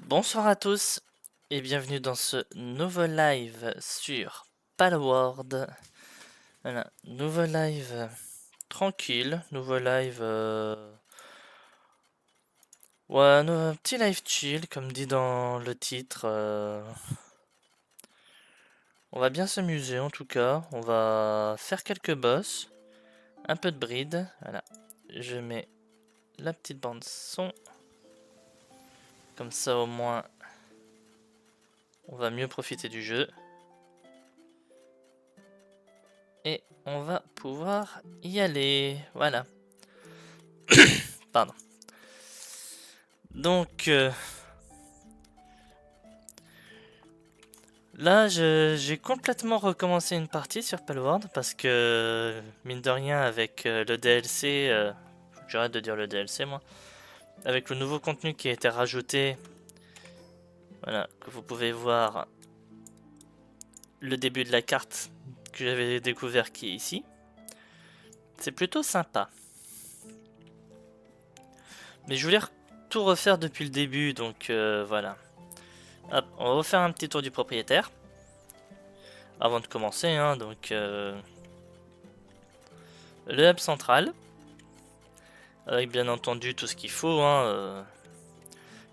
Bonsoir à tous et bienvenue dans ce nouveau live sur Palworld. Voilà, nouveau live tranquille, nouveau live ouais, un petit live chill comme dit dans le titre. On va bien s'amuser en tout cas, on va faire quelques boss, un peu de bride. Voilà, je mets la petite bande son, comme ça au moins on va mieux profiter du jeu. Et on va pouvoir y aller. Voilà. Pardon. Donc là, j'ai complètement recommencé une partie sur Palworld parce que mine de rien avec le DLC, faut que j'arrête de dire le DLC moi, avec le nouveau contenu qui a été rajouté, voilà, que vous pouvez voir le début de la carte que j'avais découvert qui est ici. C'est plutôt sympa. Mais je voulais tout refaire depuis le début, donc voilà. Hop, on va refaire un petit tour du propriétaire avant de commencer, hein, donc le hub central, avec bien entendu tout ce qu'il faut, hein,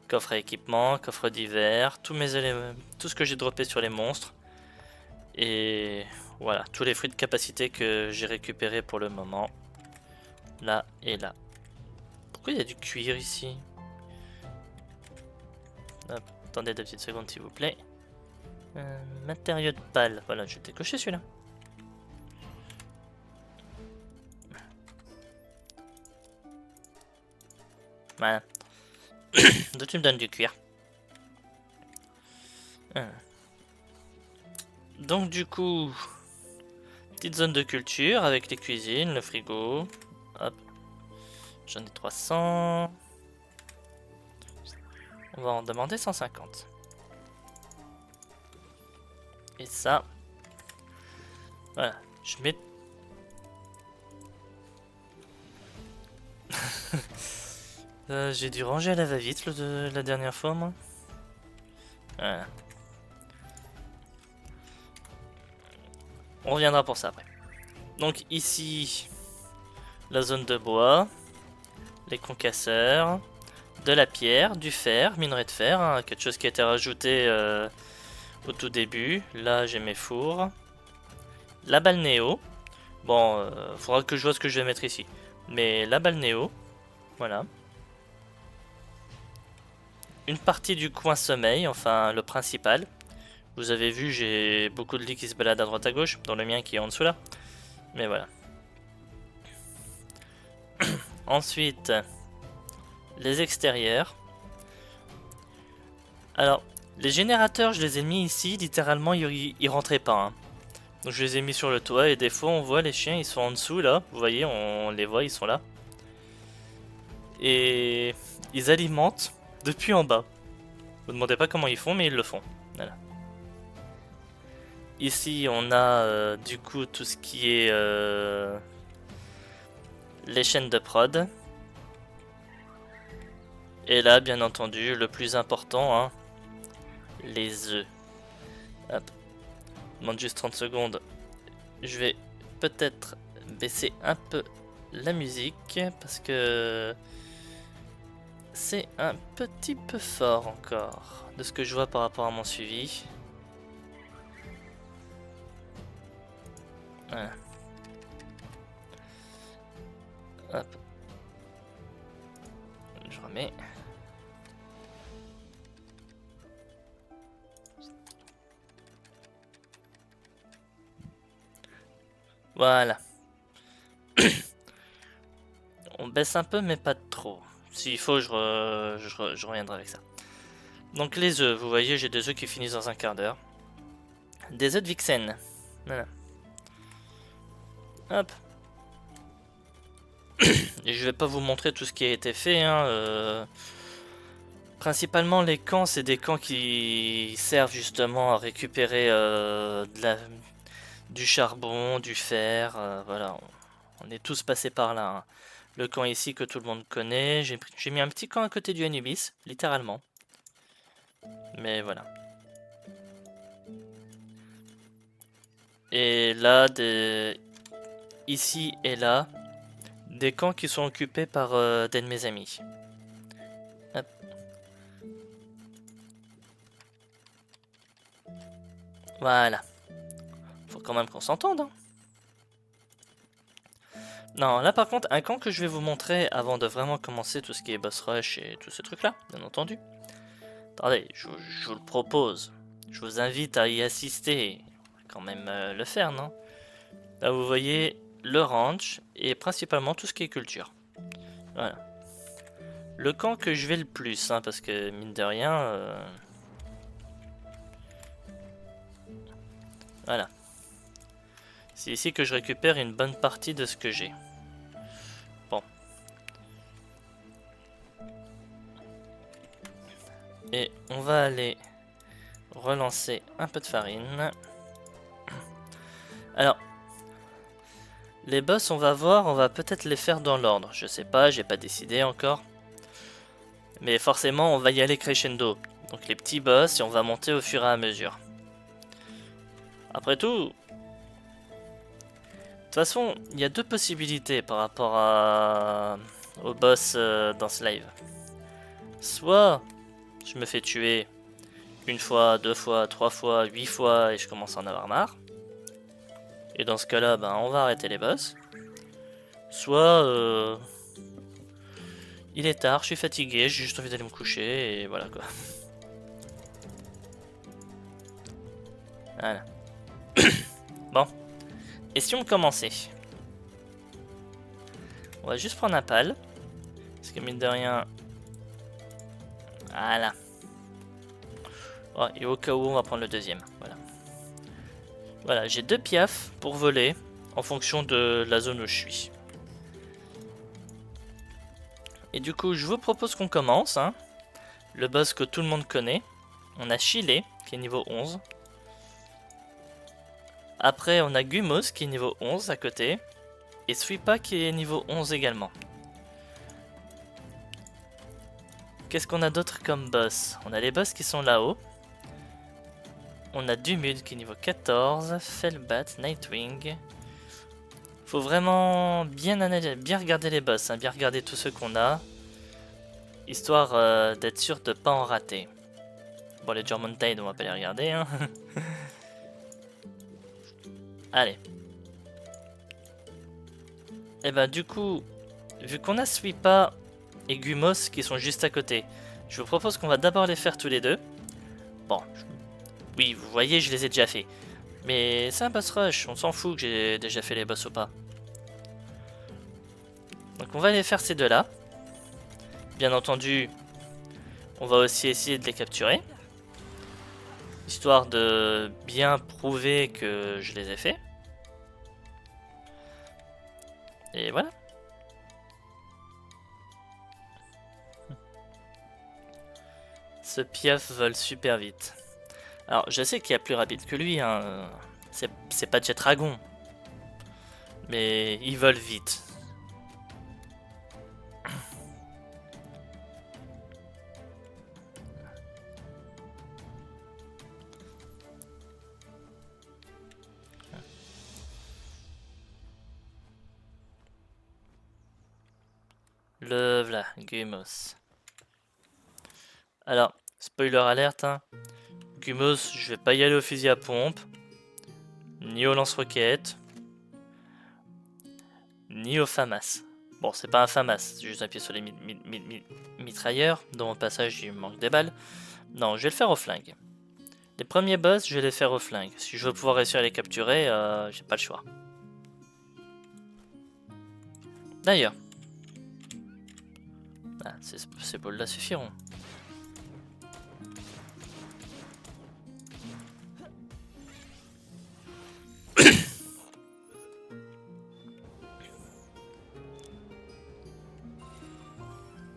coffre à équipement, coffre d'hiver, tous mes éléments, tout ce que j'ai droppé sur les monstres, et voilà, tous les fruits de capacité que j'ai récupérés pour le moment, là et là. Pourquoi il y a du cuir ici? Hop, attendez 2 petites secondes s'il vous plaît. Matériaux de pâle, voilà, je t'ai coché celui-là. Voilà. Donc tu me donnes du cuir. Donc du coup, petite zone de culture avec les cuisines, le frigo. Hop, j'en ai 300. On va en demander 150. Et ça, voilà, je mets... j'ai dû ranger à la va-vite la dernière fois, moi. Voilà. On reviendra pour ça après. Donc ici, la zone de bois, les concasseurs, de la pierre, du fer, minerai de fer, hein, quelque chose qui a été rajouté au tout début. Là, j'ai mes fours. La balnéo. Bon, faudra que je vois ce que je vais mettre ici. Mais la balnéo, voilà. Une partie du coin sommeil, enfin le principal. Vous avez vu, j'ai beaucoup de lits qui se baladent à droite à gauche, dont le mien qui est en dessous là. Mais voilà. Ensuite, les extérieurs. Alors, les générateurs, je les ai mis ici, littéralement, ils rentraient pas. Hein. Donc je les ai mis sur le toit et des fois on voit les chiens, ils sont en dessous là. Vous voyez, on les voit, ils sont là. Et ils alimentent depuis en bas. Vous ne demandez pas comment ils font, mais ils le font. Voilà. Ici, on a du coup tout ce qui est les chaînes de prod. Et là, bien entendu, le plus important, hein, les œufs. Hop. Je demande juste 30 secondes. Je vais peut-être baisser un peu la musique parce que c'est un petit peu fort encore de ce que je vois par rapport à mon suivi. Voilà. Hop. Je remets. Voilà. On baisse un peu, mais pas trop. S'il faut, je reviendrai avec ça. Donc les œufs, vous voyez, j'ai des œufs qui finissent dans un quart d'heure. Des œufs de Vixen. Voilà. Hop. Et je vais pas vous montrer tout ce qui a été fait. Hein, principalement les camps, c'est des camps qui servent justement à récupérer du charbon, du fer. Voilà, on est tous passés par là. Hein. Le camp ici que tout le monde connaît. J'ai mis un petit camp à côté du Anubis, littéralement. Mais voilà. Et là, ici et là, des camps qui sont occupés par des de mes amis. Hop. Voilà. Faut quand même qu'on s'entende, hein. Non, là par contre, un camp que je vais vous montrer avant de vraiment commencer tout ce qui est boss rush et tous ces trucs-là, bien entendu. Attendez, je vous le propose. Je vous invite à y assister. On va quand même le faire, non? Là, vous voyez le ranch et principalement tout ce qui est culture. Voilà. Le camp que je vais le plus, hein, parce que mine de rien... Voilà. C'est ici que je récupère une bonne partie de ce que j'ai. Bon. Et on va aller relancer un peu de farine. Alors, les boss, on va voir, on va peut-être les faire dans l'ordre. Je sais pas, j'ai pas décidé encore. Mais forcément, on va y aller crescendo. Donc les petits boss, et on va monter au fur et à mesure. Après tout, de toute façon, il y a deux possibilités par rapport au boss dans ce live. Soit je me fais tuer une fois, deux fois, trois fois, 8 fois et je commence à en avoir marre. Et dans ce cas-là, ben, on va arrêter les boss. Soit il est tard, je suis fatigué, j'ai juste envie d'aller me coucher et voilà quoi. Voilà. Bon. Et si on commençait? On va juste prendre un pal. Parce que mine de rien... Voilà. Oh, et au cas où, on va prendre le deuxième. Voilà. Voilà, j'ai 2 piafs pour voler en fonction de la zone où je suis. Et du coup, je vous propose qu'on commence. Hein. Le boss que tout le monde connaît. On a Chile, qui est niveau 11. Après, on a Gumos, qui est niveau 11 à côté. Et Sweepa, qui est niveau 11 également. Qu'est-ce qu'on a d'autre comme boss? On a les boss qui sont là-haut. On a Dumud qui est niveau 14, Felbat, Nightwing. Faut vraiment bien regarder les boss, hein, bien regarder tous ceux qu'on a. Histoire d'être sûr de pas en rater. Bon, les German Tide, on va pas les regarder. Hein. Allez. Et bah du coup, vu qu'on a Sweepa et Gumos qui sont juste à côté, je vous propose qu'on va d'abord les faire tous les deux. Bon, oui, vous voyez, je les ai déjà fait. Mais c'est un boss rush, on s'en fout que j'ai déjà fait les boss ou pas. Donc on va aller faire ces deux-là. Bien entendu, on va aussi essayer de les capturer. Histoire de bien prouver que je les ai fait. Et voilà. Ce piaf vole super vite. Alors je sais qu'il y a plus rapide que lui, hein. C'est pas Jet Dragon. Mais il vole vite. Le voilà, Gumos. Alors, spoiler alerte, hein. Gumos, je vais pas y aller au fusil à pompe, ni au lance-roquette, ni au FAMAS. Bon, c'est pas un FAMAS, c'est juste un pied sur les mitrailleurs. Dans mon passage, il me manque des balles. Non, je vais le faire au flingue. Les premiers boss, je vais les faire au flingue. Si je veux pouvoir réussir à les capturer, j'ai pas le choix. D'ailleurs, ah, ces balles-là suffiront.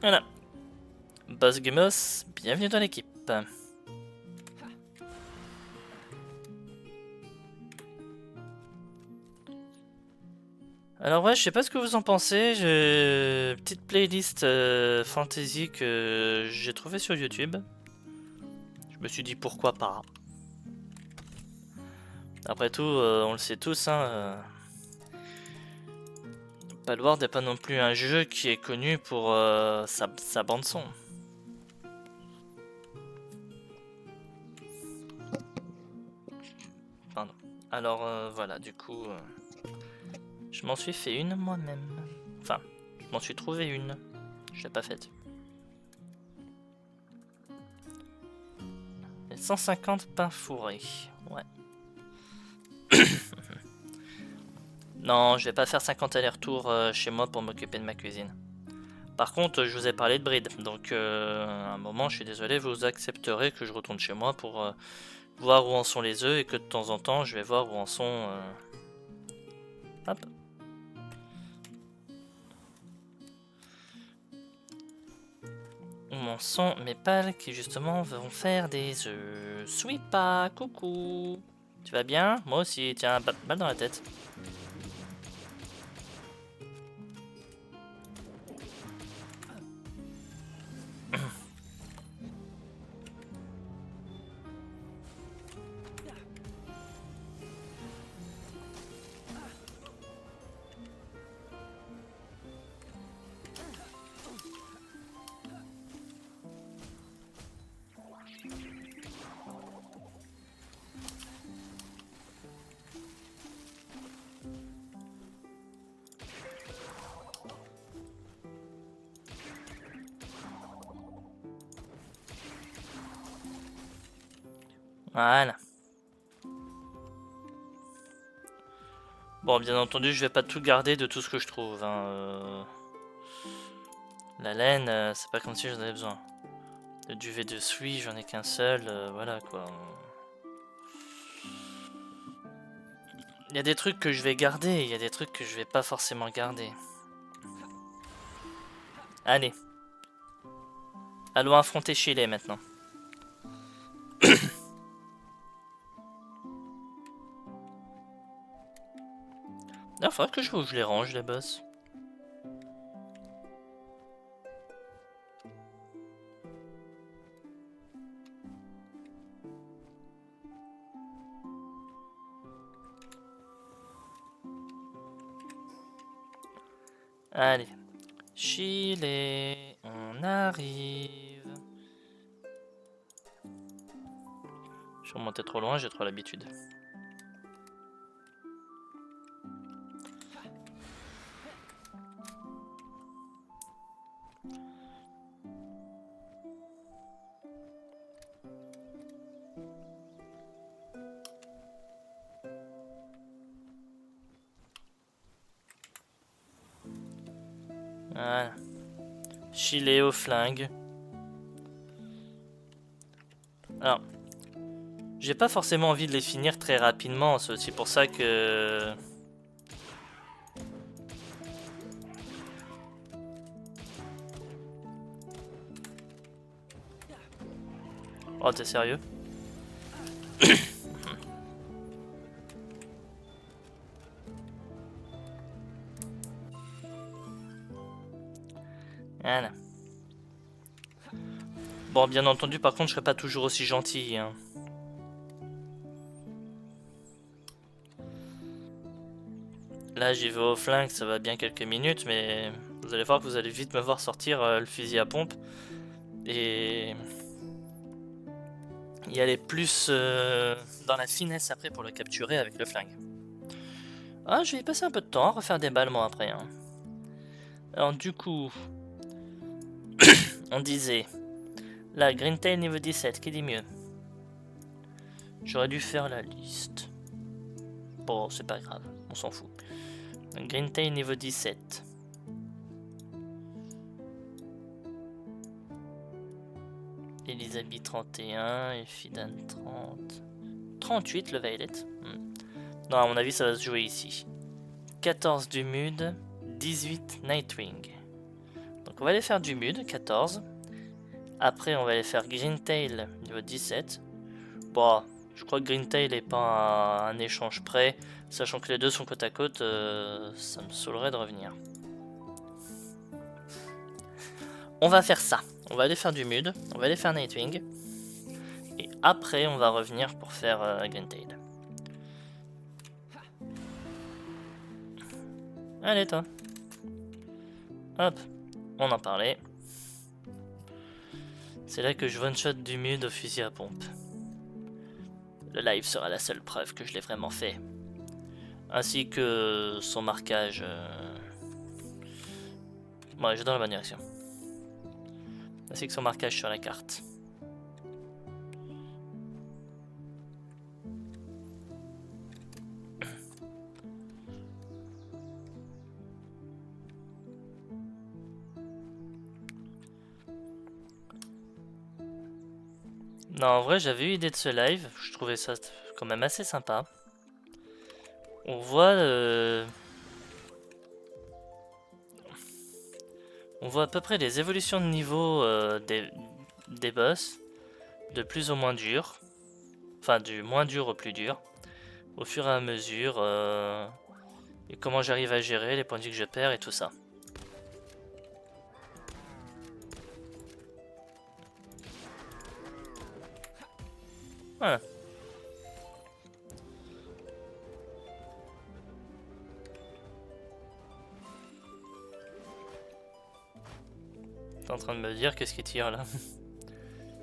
Voilà. Boss Gumos, bienvenue dans l'équipe. Alors ouais, je sais pas ce que vous en pensez, j'ai une petite playlist fantasy que j'ai trouvé sur YouTube. me suis dit pourquoi pas. Après tout, on le sait tous, hein. Palworld n'est pas non plus un jeu qui est connu pour sa bande son. Pardon. Alors voilà, du coup, je m'en suis fait une moi-même. Enfin, je m'en suis trouvé une. Je l'ai pas faite. Et 150 pains fourrés. Ouais. Non, je vais pas faire 50 allers-retours chez moi pour m'occuper de ma cuisine. Par contre, je vous ai parlé de bride, donc à un moment, je suis désolé, vous accepterez que je retourne chez moi pour voir où en sont les œufs et que de temps en temps, je vais voir où en sont... Hop. Où en sont mes pales qui justement vont faire des œufs. Sweepa, coucou. Tu vas bien? Moi aussi, tiens, balle dans la tête. Voilà. Bon, bien entendu, je vais pas tout garder de tout ce que je trouve. Hein. La laine, c'est pas comme si j'en avais besoin. Le duvet de suie, j'en ai qu'un seul. Voilà quoi. Il y a des trucs que je vais garder, il y a des trucs que je vais pas forcément garder. Allez. Allons affronter Chile maintenant. Il faudrait que je les range les boss. Allez. Chile, on arrive. Je suis remonté trop loin, j'ai trop l'habitude. Voilà. Chile au flingue. Alors, j'ai pas forcément envie de les finir très rapidement, c'est aussi pour ça que... Oh, t'es sérieux? Voilà. Bon, bien entendu, par contre, je serai pas toujours aussi gentil. Hein. Là, j'y vais au flingue, ça va bien quelques minutes, mais vous allez voir que vous allez vite me voir sortir le fusil à pompe. Et y aller plus dans la finesse après pour le capturer avec le flingue. Ah, je vais y passer un peu de temps à refaire des balles moi après. Hein. Alors du coup, on disait, là, Green-tail niveau 17, qui dit mieux? J'aurais dû faire la liste. Bon, c'est pas grave, on s'en fout. Green-tail niveau 17. Elisabeth 31 et Fidan 30. 38 le Violet. Non, à mon avis, ça va se jouer ici. 14 du Mud, 18 Nightwing. Donc on va aller faire du Mud, 14. Après, on va aller faire Green-tail niveau 17. Bon, je crois que Green-tail n'est pas un échange prêt. Sachant que les deux sont côte à côte, ça me saoulerait de revenir. On va faire ça. On va aller faire du Mud. On va aller faire Nightwing. Et après on va revenir pour faire Greentail. Allez toi. Hop, on en parlait. C'est là que je one-shot du mid au fusil à pompe. Le live sera la seule preuve que je l'ai vraiment fait. Ainsi que son marquage. Ouais, je vais dans la bonne direction. Ainsi que son marquage sur la carte. Non, en vrai, j'avais eu idée de ce live. Je trouvais ça quand même assez sympa. On voit à peu près les évolutions de niveau des boss, de plus au moins dur, enfin du moins dur au plus dur, au fur et à mesure, et comment j'arrive à gérer les points de vie que je perds et tout ça. Voilà. T'es en train de me dire qu'est-ce qui tire là?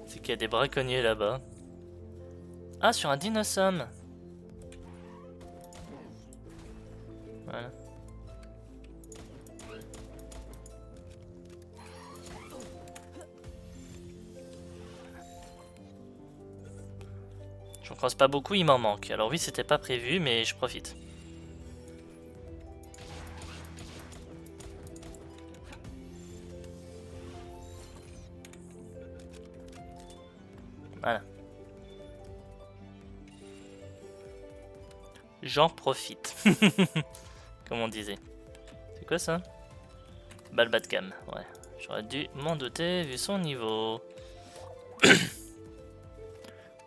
C'est qu'il y a des braconniers là-bas. Ah, sur un dinosaure. Voilà. J'en croise pas beaucoup, il m'en manque. Alors oui, c'était pas prévu, mais je profite. Voilà. J'en profite. Comme on disait. C'est quoi ça? Balle bas de gamme, ouais. J'aurais dû m'en douter vu son niveau.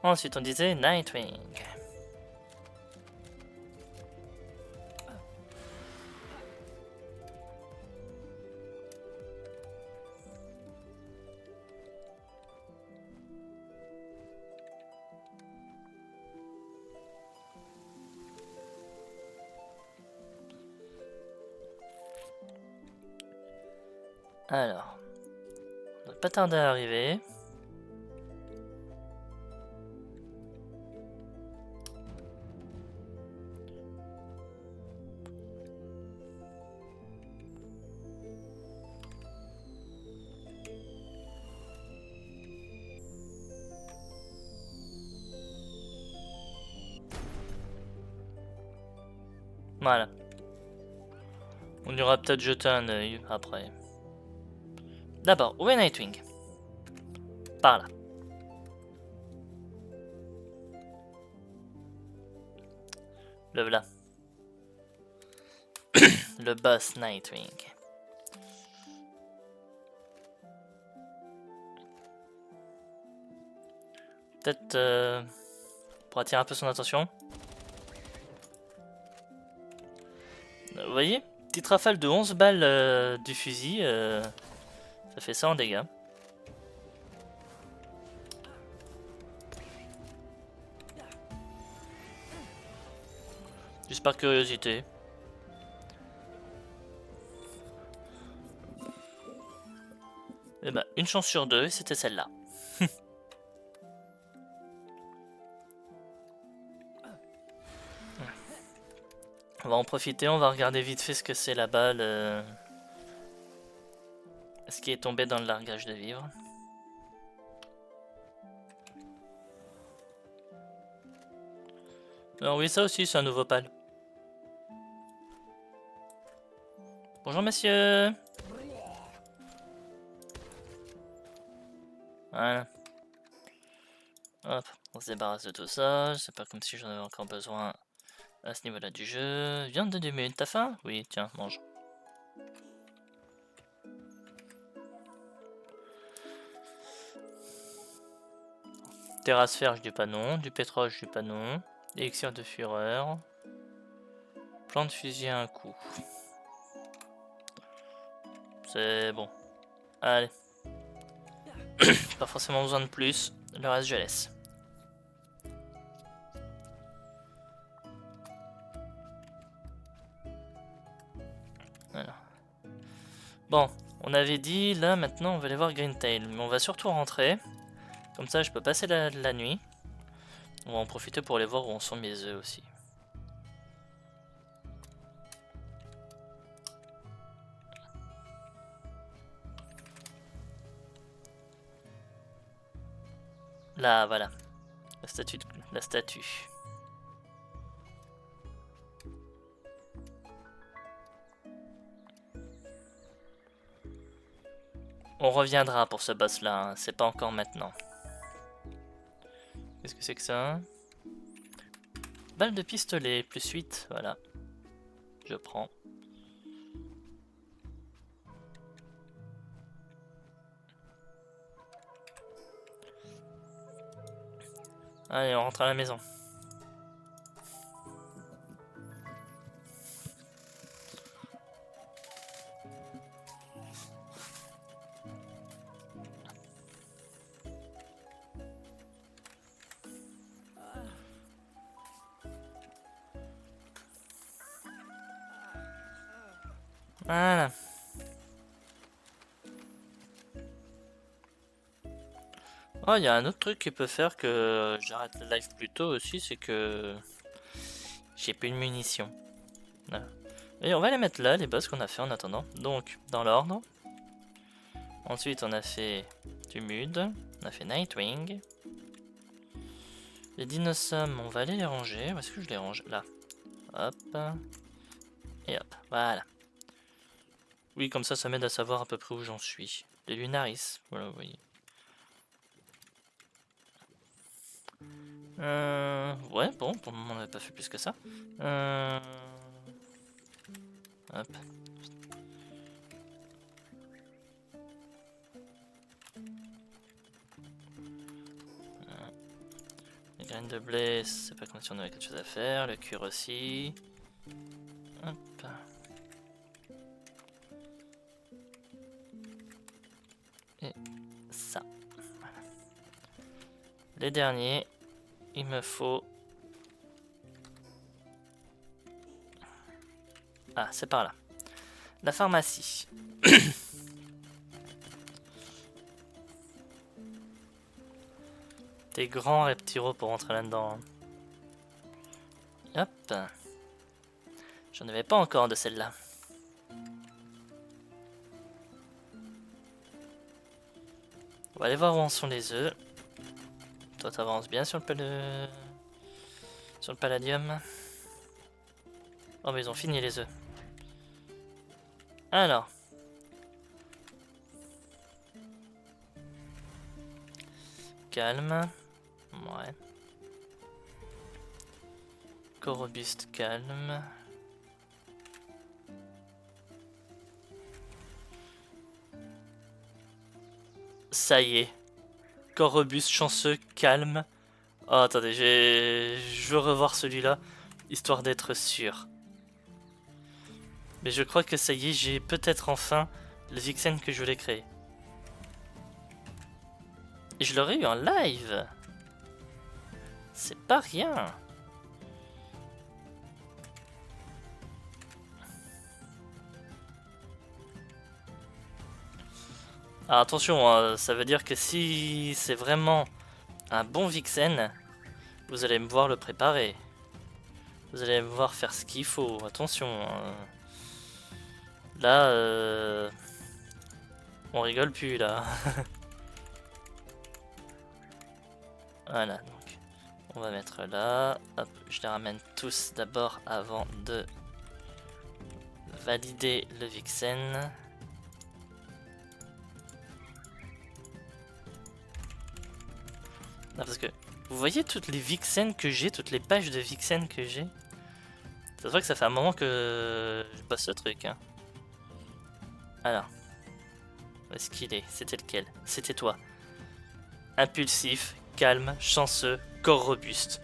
Ensuite on disait Nightwing. Alors, on va pas tarder à arriver. Voilà. On ira peut-être jeter un œil après. D'abord, où est Nightwing? Par là. Le voilà. Le boss Nightwing. Peut-être pour attirer un peu son attention. Vous voyez? Petite rafale de 11 balles du fusil. Ça fait ça en dégâts. Juste par curiosité. Et bah, une chance sur deux, c'était celle-là. On va en profiter, on va regarder vite fait ce que c'est la balle. Ce qui est tombé dans le largage de vivres. Alors oui, ça aussi, c'est un nouveau pal. Bonjour messieurs. Voilà. Hop, on se débarrasse de tout ça. C'est pas comme si j'en avais encore besoin à ce niveau-là du jeu. Viande de demi, t'as faim? Oui, tiens, mange. Terrasse fer, je dis pas non. Du pétrole, je dis pas non. Élixir de fureur. Plan de fusil à un coup. C'est bon. Allez. Pas forcément besoin de plus. Le reste, je laisse. Bon, on avait dit, là maintenant on va aller voir Greentail, mais on va surtout rentrer. Comme ça je peux passer la nuit. On va en profiter pour aller voir où en sont mes œufs aussi. Là, voilà. La statue. On reviendra pour ce boss là, hein. C'est pas encore maintenant. Qu'est-ce que c'est que ça? Balle de pistolet, plus 8, voilà. Je prends. Allez, on rentre à la maison. Voilà. Oh, il y a un autre truc qui peut faire que j'arrête le live plus tôt aussi, c'est que j'ai plus de munitions. Voilà. Et on va les mettre là, les boss qu'on a fait en attendant. Donc, dans l'ordre. Ensuite, on a fait du Mud, on a fait Nightwing. Les dinosaures, on va aller les ranger. Où est-ce que je les range? Là. Hop. Et hop, voilà. Oui, comme ça m'aide à savoir à peu près où j'en suis. Les Lunaris, voilà, vous voyez. Ouais, bon, pour le moment on n'avait pas fait plus que ça. Hop. Les graines de blé, c'est pas comme si on avait quelque chose à faire. Le cuir aussi. Hop. Et ça. Voilà. Les derniers, il me faut... Ah, c'est par là. La pharmacie. Des grands reptiles pour rentrer là-dedans. Hop. J'en avais pas encore de celle-là. On va aller voir où en sont les œufs. Toi, t'avances bien sur le palladium. Oh, mais ils ont fini les œufs. Alors. Calme. Ouais. Corps robuste, calme. Ça y est. Corps robuste, chanceux, calme. Oh, attendez, je veux revoir celui-là, histoire d'être sûr. Mais je crois que ça y est, j'ai peut-être enfin le Vixen que je voulais créer. Et je l'aurais eu en live. C'est pas rien. Alors attention, hein, ça veut dire que si c'est vraiment un bon Vixen, vous allez me voir le préparer. Vous allez me voir faire ce qu'il faut. Attention. Là, on rigole plus là. Voilà, donc on va mettre là. Hop, je les ramène tous d'abord avant de valider le Vixen. Non, parce que vous voyez toutes les Vixen que j'ai, toutes les pages de Vixen que j'ai. Ça se voit que ça fait un moment que je bosse ce truc. Hein. Alors, où est-ce qu'il est? C'était lequel? C'était toi. Impulsif, calme, chanceux, corps robuste.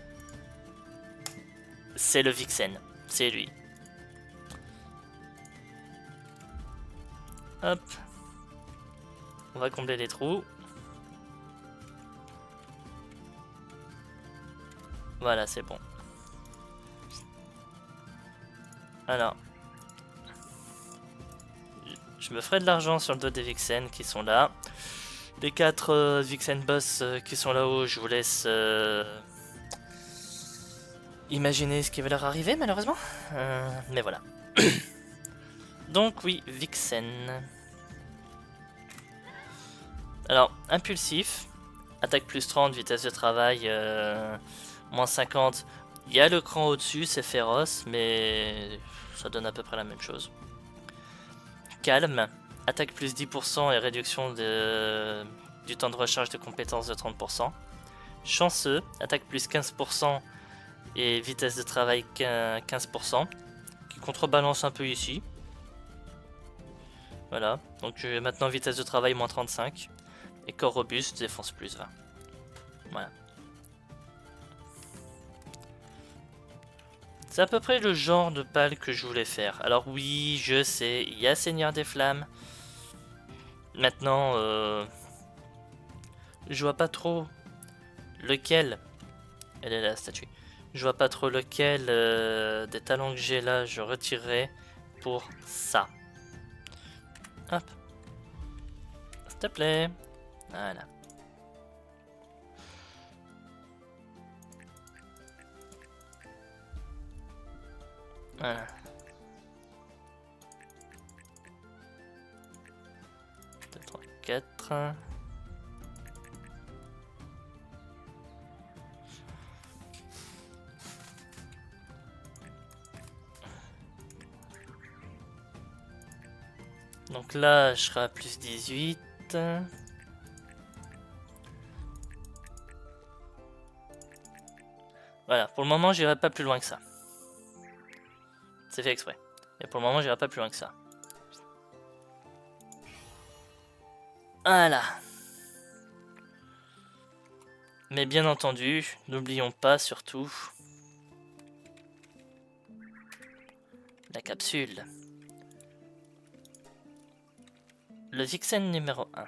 C'est le Vixen, c'est lui. Hop. On va combler les trous. Voilà, c'est bon. Je me ferai de l'argent sur le dos des Vixen qui sont là. Les 4 Vixen boss qui sont là-haut, je vous laisse imaginer ce qui va leur arriver malheureusement. Mais voilà. Donc oui, Vixen. Alors, impulsif, attaque plus 30, vitesse de travail moins 50. Il y a le cran au-dessus, c'est féroce, mais ça donne à peu près la même chose. Calme, attaque plus 10% et réduction du temps de recharge de compétences de 30%. Chanceux, attaque plus 15% et vitesse de travail 15%, qui contrebalance un peu ici. Voilà, donc maintenant vitesse de travail moins 35, et corps robuste, défense plus 20. Voilà. C'est à peu près le genre de pal que je voulais faire. Alors oui, je sais, il y a Seigneur des Flammes. Maintenant, je vois pas trop lequel... Elle est là, la statue. Je vois pas trop lequel des talents que j'ai là, je retirerai pour ça. Hop. S'il te plaît. Voilà. Voilà. 2, 3, 4. Donc là, je serai à plus 18. Voilà, pour le moment, j'irai pas plus loin que ça. C'est fait exprès. Et pour le moment, j'irai pas plus loin que ça. Voilà. Mais bien entendu, n'oublions pas surtout la capsule. Le Vixen numéro 1.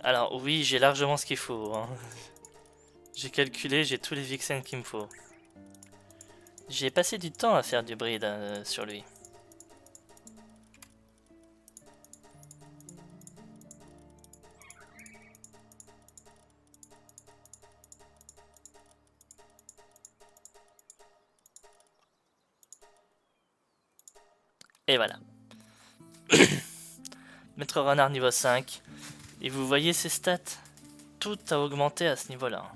Alors oui, j'ai largement ce qu'il faut. Hein. J'ai calculé, j'ai tous les Vixen qu'il me faut. J'ai passé du temps à faire du bride sur lui. Et voilà. Maître Renard niveau 5. Et vous voyez ses stats. Tout a augmenté à ce niveau-là.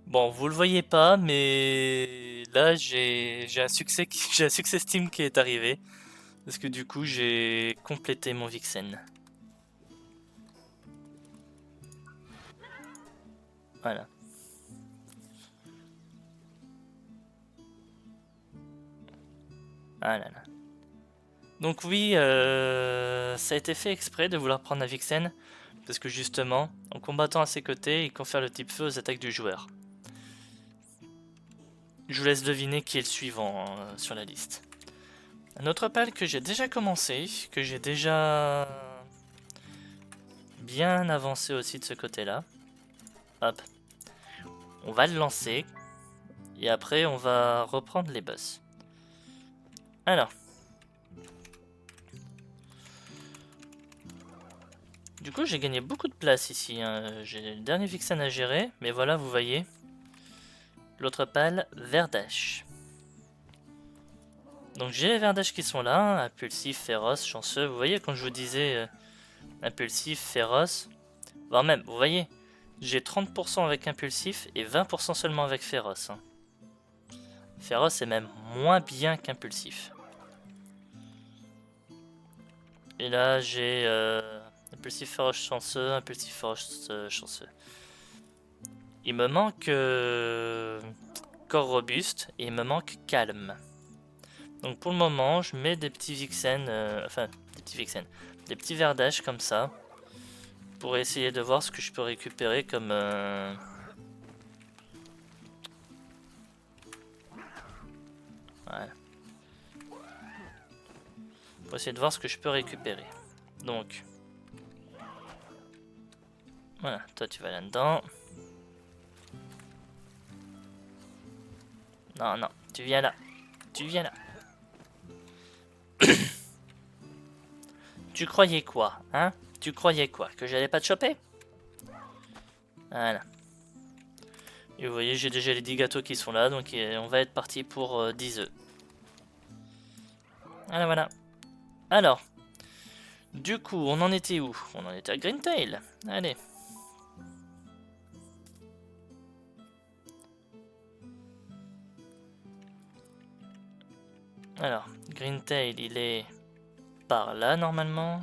Bon, vous le voyez pas, mais là j'ai un succès j'ai un succès Steam qui est arrivé parce que du coup j'ai complété mon Vixen. Voilà. Ah là là. Donc oui, ça a été fait exprès de vouloir prendre un Vixen parce que justement, en combattant à ses côtés, il confère le type feu aux attaques du joueur. Je vous laisse deviner qui est le suivant sur la liste. Un autre pal que j'ai déjà commencé, que j'ai déjà bien avancé aussi de ce côté-là. Hop. On va le lancer. Et après, on va reprendre les boss. Alors. Du coup, j'ai gagné beaucoup de place ici. Hein. J'ai le dernier Vixen à gérer. Mais voilà, vous voyez. L'autre pal, Verdache. Donc j'ai les Verdache qui sont là. Hein. Impulsif, féroce, chanceux. Vous voyez, quand je vous disais impulsif, féroce. Voire même, vous voyez. J'ai 30% avec impulsif et 20% seulement avec féroce. Hein. Féroce est même moins bien qu'impulsif. Et là, j'ai impulsif féroce chanceux, impulsif féroce chanceux. Il me manque corps robuste et il me manque calme. Donc pour le moment, je mets des petits vixens, enfin des petits vixens, des petits verdages comme ça, pour essayer de voir ce que je peux récupérer comme... Voilà. Pour essayer de voir ce que je peux récupérer. Donc... Voilà, toi tu vas là-dedans. Non, non, tu viens là. Tu viens là. Tu croyais quoi, hein? Tu croyais quoi? Que j'allais pas te choper? Voilà. Et vous voyez, j'ai déjà les 10 gâteaux qui sont là, donc on va être parti pour 10 œufs. Voilà, voilà. Alors, du coup, on en était où? On en était à Greentail. Allez. Alors, Greentail, il est par là normalement.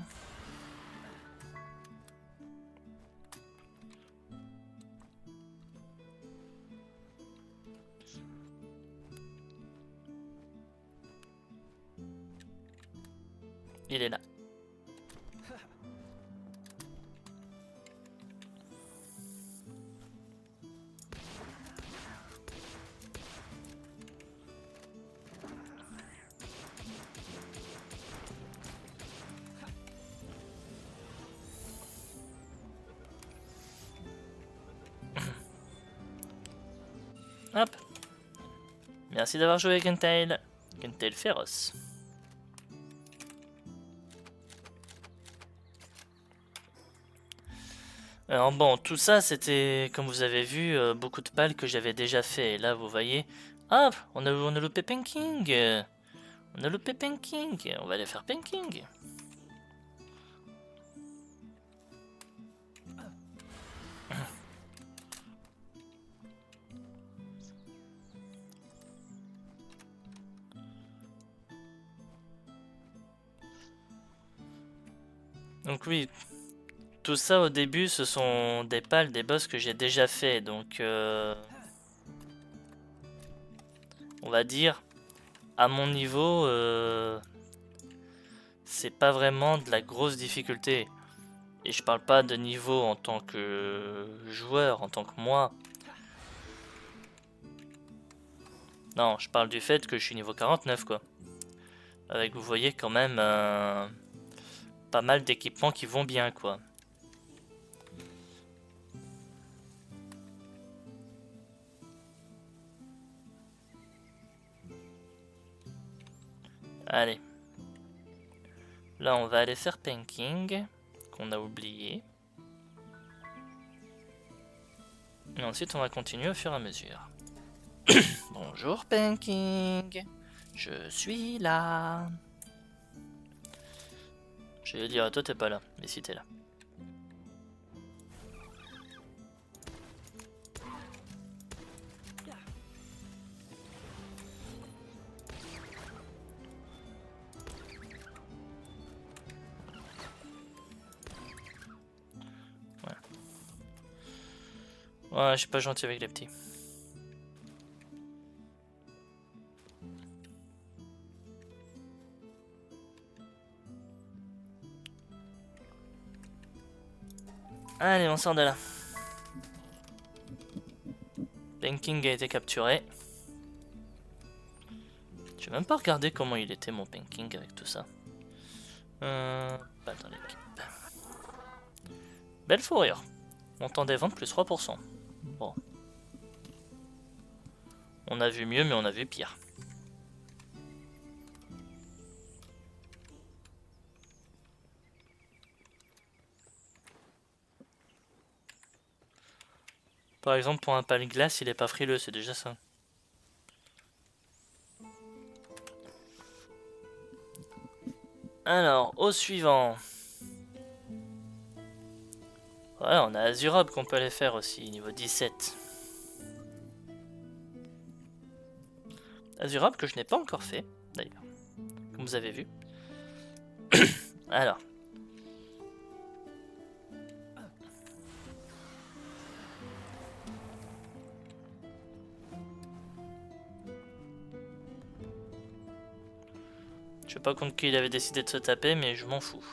Il est là. Hop. Merci d'avoir joué Greentail. Greentail féroce. Alors bon, tout ça c'était, comme vous avez vu, beaucoup de pales que j'avais déjà fait. Et là vous voyez, hop, on a loupé Penking. On a loupé Penking. On va aller faire Penking. Donc oui, tout ça au début ce sont des pales, des boss que j'ai déjà fait. Donc on va dire, à mon niveau, c'est pas vraiment de la grosse difficulté. Et je parle pas de niveau en tant que joueur, en tant que moi. Non, je parle du fait que je suis niveau 49 quoi. Avec, vous voyez quand même pas mal d'équipements qui vont bien quoi. Allez. Là on va aller faire Penking, qu'on a oublié. Et ensuite on va continuer au fur et à mesure. Bonjour Penking, je suis là. Je vais dire à toi t'es pas là, mais si t'es là. Ouais, je suis pas gentil avec les petits. Allez, on sort de là. Penking a été capturé. Je vais même pas regarder comment il était mon Penking avec tout ça. Pas dans l'équipe. Belle fourrure. Montant des ventes plus 3%. Bon. On a vu mieux, mais on a vu pire. Par exemple, pour un pal glace, il est pas frileux, c'est déjà ça. Alors, au suivant. Ouais, on a Azurob qu'on peut aller faire aussi, niveau 17. Azurob que je n'ai pas encore fait, d'ailleurs, comme vous avez vu. Alors, Je sais pas contre qui il avait décidé de se taper, mais je m'en fous.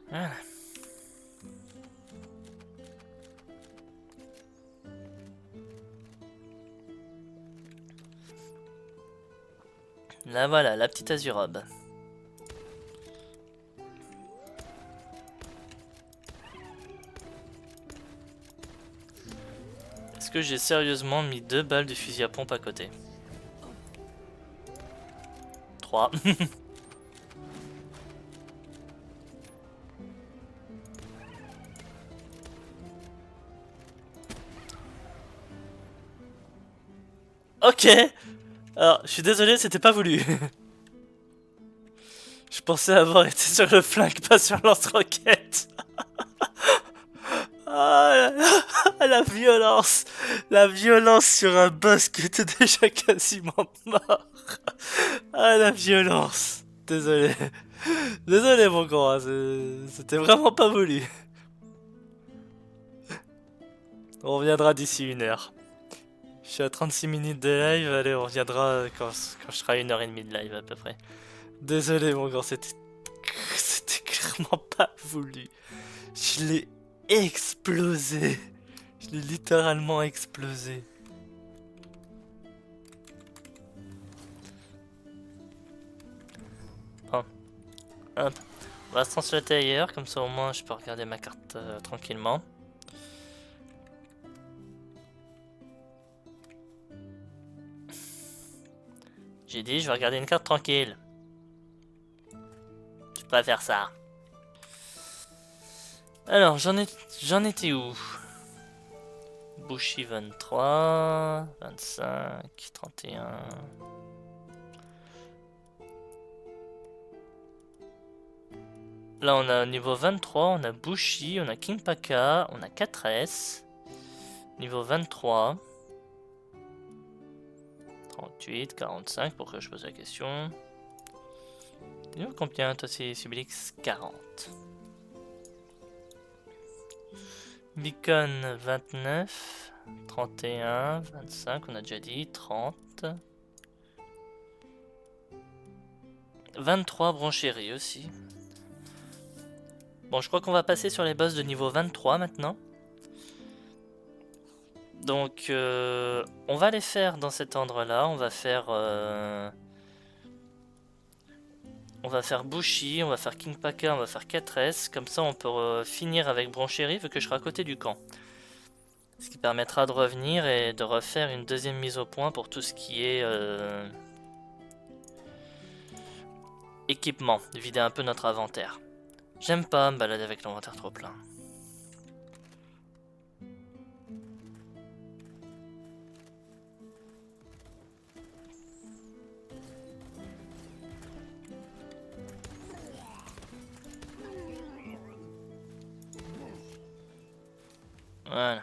Voilà. Là voilà, la petite Azurobe. Est-ce que j'ai sérieusement mis 2 balles de fusil à pompe à côté? 3. Ok. Alors, je suis désolé, c'était pas voulu. Je pensais avoir été sur le flank, pas sur lance-roquette. Ah, la violence. La violence sur un boss qui était déjà quasiment mort. Ah, la violence. Désolé. Désolé, mon grand. C'était vraiment pas voulu. On reviendra d'ici 1 heure. Je suis à 36 minutes de live. Allez, on reviendra quand je serai à 1h30 de live à peu près. Désolé, mon grand. C'était clairement pas voulu. Je l'ai explosé. Je l'ai littéralement explosé. Bon. Hop. On va se translater ailleurs, comme ça au moins je peux regarder ma carte tranquillement. J'ai dit je vais regarder une carte tranquille. Je peux pas faire ça. Alors j'en étais où? Bushi 23, 25, 31. Là on a niveau 23, on a Bushi, on a Kingpaca, on a 4S. Niveau 23. 38, 45, pourquoi je pose la question? Niveau combien toi c'est Sublix? 40. Beacon 29, 31, 25, on a déjà dit, 30. 23 Bronchéry aussi. Bon, je crois qu'on va passer sur les boss de niveau 23 maintenant. Donc, on va les faire dans cet ordre-là. On va faire Bushi, on va faire Kingpaca, on va faire 4S. Comme ça, on peut finir avec Bronchéry vu que je serai à côté du camp. Ce qui permettra de revenir et de refaire une deuxième mise au point pour tout ce qui est équipement. Vider un peu notre inventaire. J'aime pas me balader avec l'inventaire trop plein. Voilà.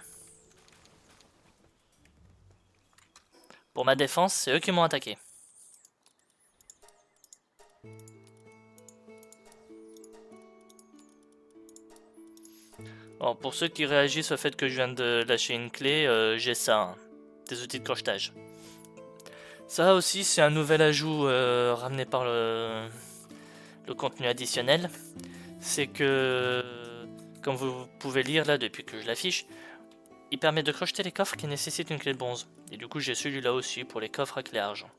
Pour ma défense, c'est eux qui m'ont attaqué. Alors pour ceux qui réagissent au fait que je viens de lâcher une clé, j'ai ça, hein. Des outils de crochetage. Ça aussi c'est un nouvel ajout ramené par le contenu additionnel. C'est que, comme vous pouvez lire là depuis que je l'affiche, il permet de crocheter les coffres qui nécessitent une clé de bronze. Et du coup j'ai celui-là aussi pour les coffres à clé argent.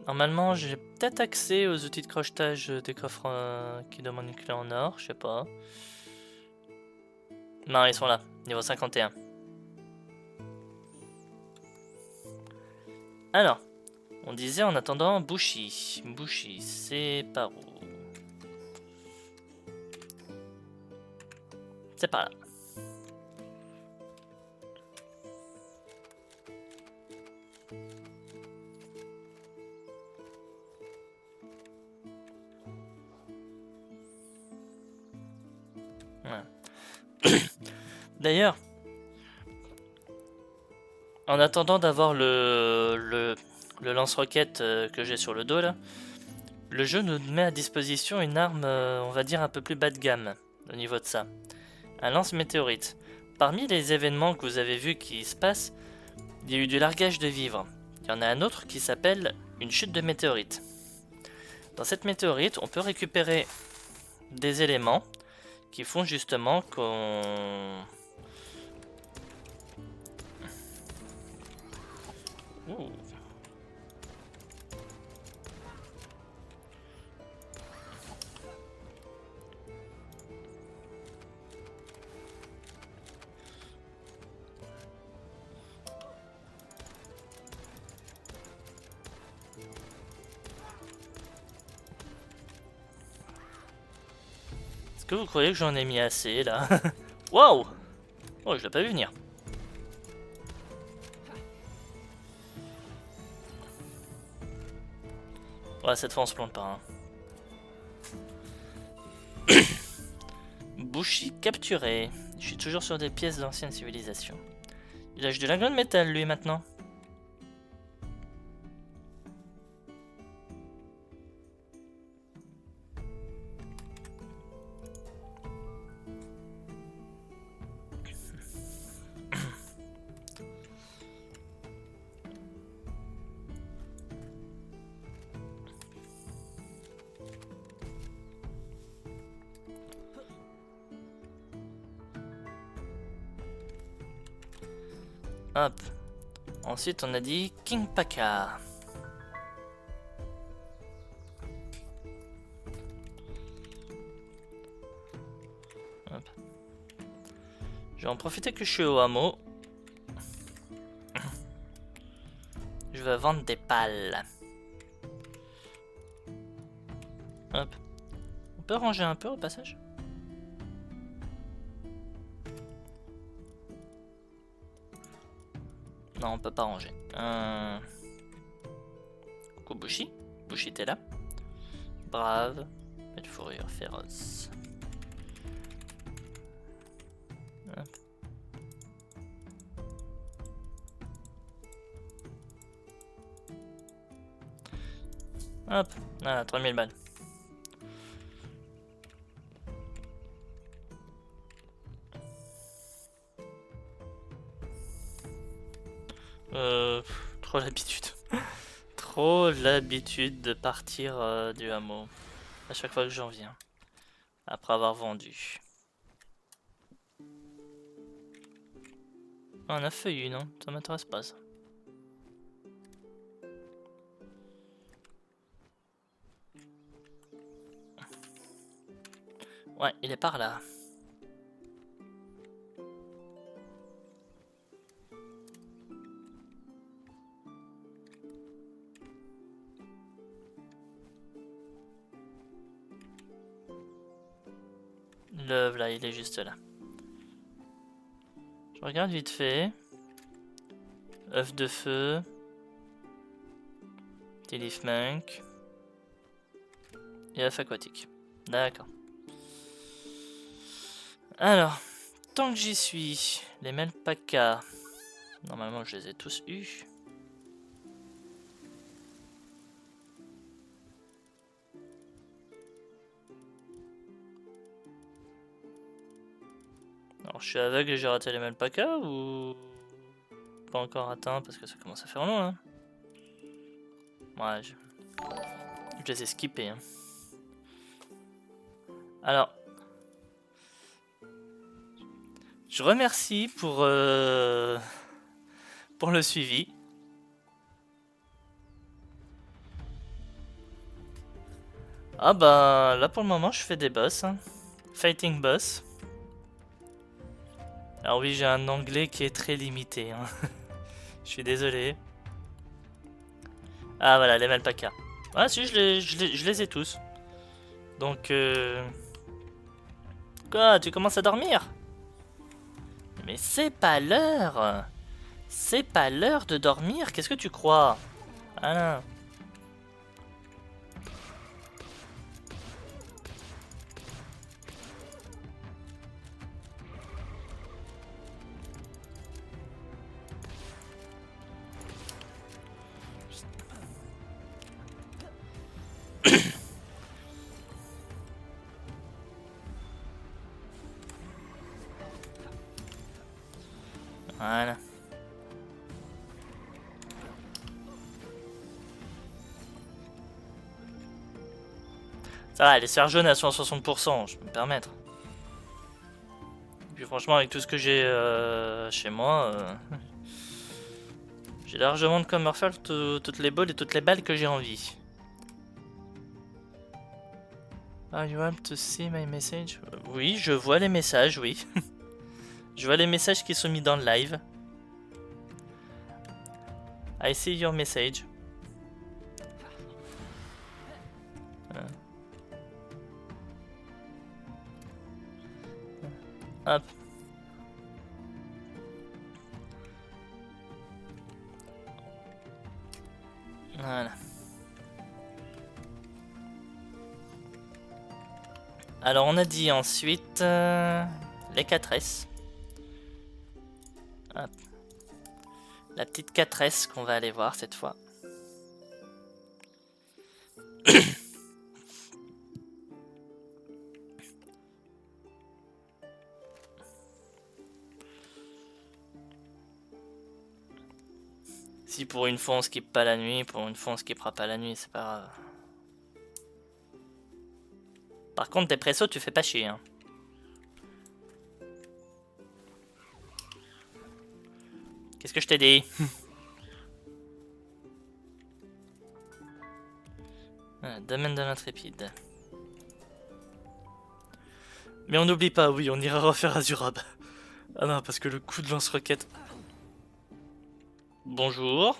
Normalement j'ai peut-être accès aux outils de crochetage des coffres qui demandent une clé en or, je sais pas. Non, ils sont là, niveau 51. Alors, on disait en attendant Bushi. Bushi, c'est par où? C'est par là. Ouais. D'ailleurs, en attendant d'avoir le lance-roquette que j'ai sur le dos là, le jeu nous met à disposition une arme, on va dire, un peu plus bas de gamme au niveau de ça. Un lance-météorite. Parmi les événements que vous avez vus qui se passent, il y a eu du largage de vivres. Il y en a un autre qui s'appelle une chute de météorite. Dans cette météorite, on peut récupérer des éléments qui font justement qu'on... Ouh. Est-ce que vous croyez que j'en ai mis assez là? Waouh! Oh, je l'ai pas vu venir. Ouais, cette fois on se plante pas. Hein. Bushi capturé. Je suis toujours sur des pièces d'ancienne civilisation. Il lâche de lingots de métal lui maintenant. Hop. Ensuite, on a dit King Paka. Hop. Je vais en profiter que je suis au hameau. Je vais vendre des pales. Hop. On peut ranger un peu au passage? Non, on peut pas ranger. Coucou Bushi. Bushi, t'es là? Brave. Belle fourrure féroce. Hop. Hop. Voilà, 3000 balles. Trop l'habitude. Trop l'habitude de partir du hameau. À chaque fois que j'en viens. Après avoir vendu. Ah, on a feuillu, non? Ça m'intéresse pas ça. Ouais, il est par là. Le voilà, il est juste là. Je regarde vite fait. œuf de feu. Petit leaf monk. Et œuf aquatique. D'accord. Alors, tant que j'y suis, les Melpaka. Normalement, je les ai tous eus. Alors, je suis aveugle et j'ai raté les Melpaka ou pas encore atteint parce que ça commence à faire long. Hein. Ouais, je les ai skippés. Hein. Alors, je remercie pour le suivi. Ah bah là pour le moment je fais des boss. Hein. Fighting boss. Alors oui, j'ai un anglais qui est très limité. Hein. Je suis désolé. Ah voilà, les Melpaka. Ah si, je les ai tous. Donc... Quoi, tu commences à dormir? Mais c'est pas l'heure. C'est pas l'heure de dormir, qu'est-ce que tu crois? Ah. Voilà. Ça va, les serres jaunes elles sont à 60%, je peux me permettre. Et puis franchement, avec tout ce que j'ai chez moi, j'ai largement de quoi me refaire toutes les balles et toutes les balles que j'ai envie. Are you able to see my message? Oui, je vois les messages, oui. Je vois les messages qui sont mis dans le live. I see your message. Hop. Voilà. Alors on a dit ensuite les 4S. Hop. La petite 4S qu'on va aller voir cette fois. Si pour une fois on skip pas la nuit, pour une fois on skippera pas la nuit, c'est pas grave. Par contre, tes pressos, tu fais pas chier. Hein. Qu'est-ce que je t'ai dit? Domaine de l'intrépide. Mais on n'oublie pas, oui, on ira refaire Azurab. Ah non, parce que le coup de lance-roquette. Bonjour.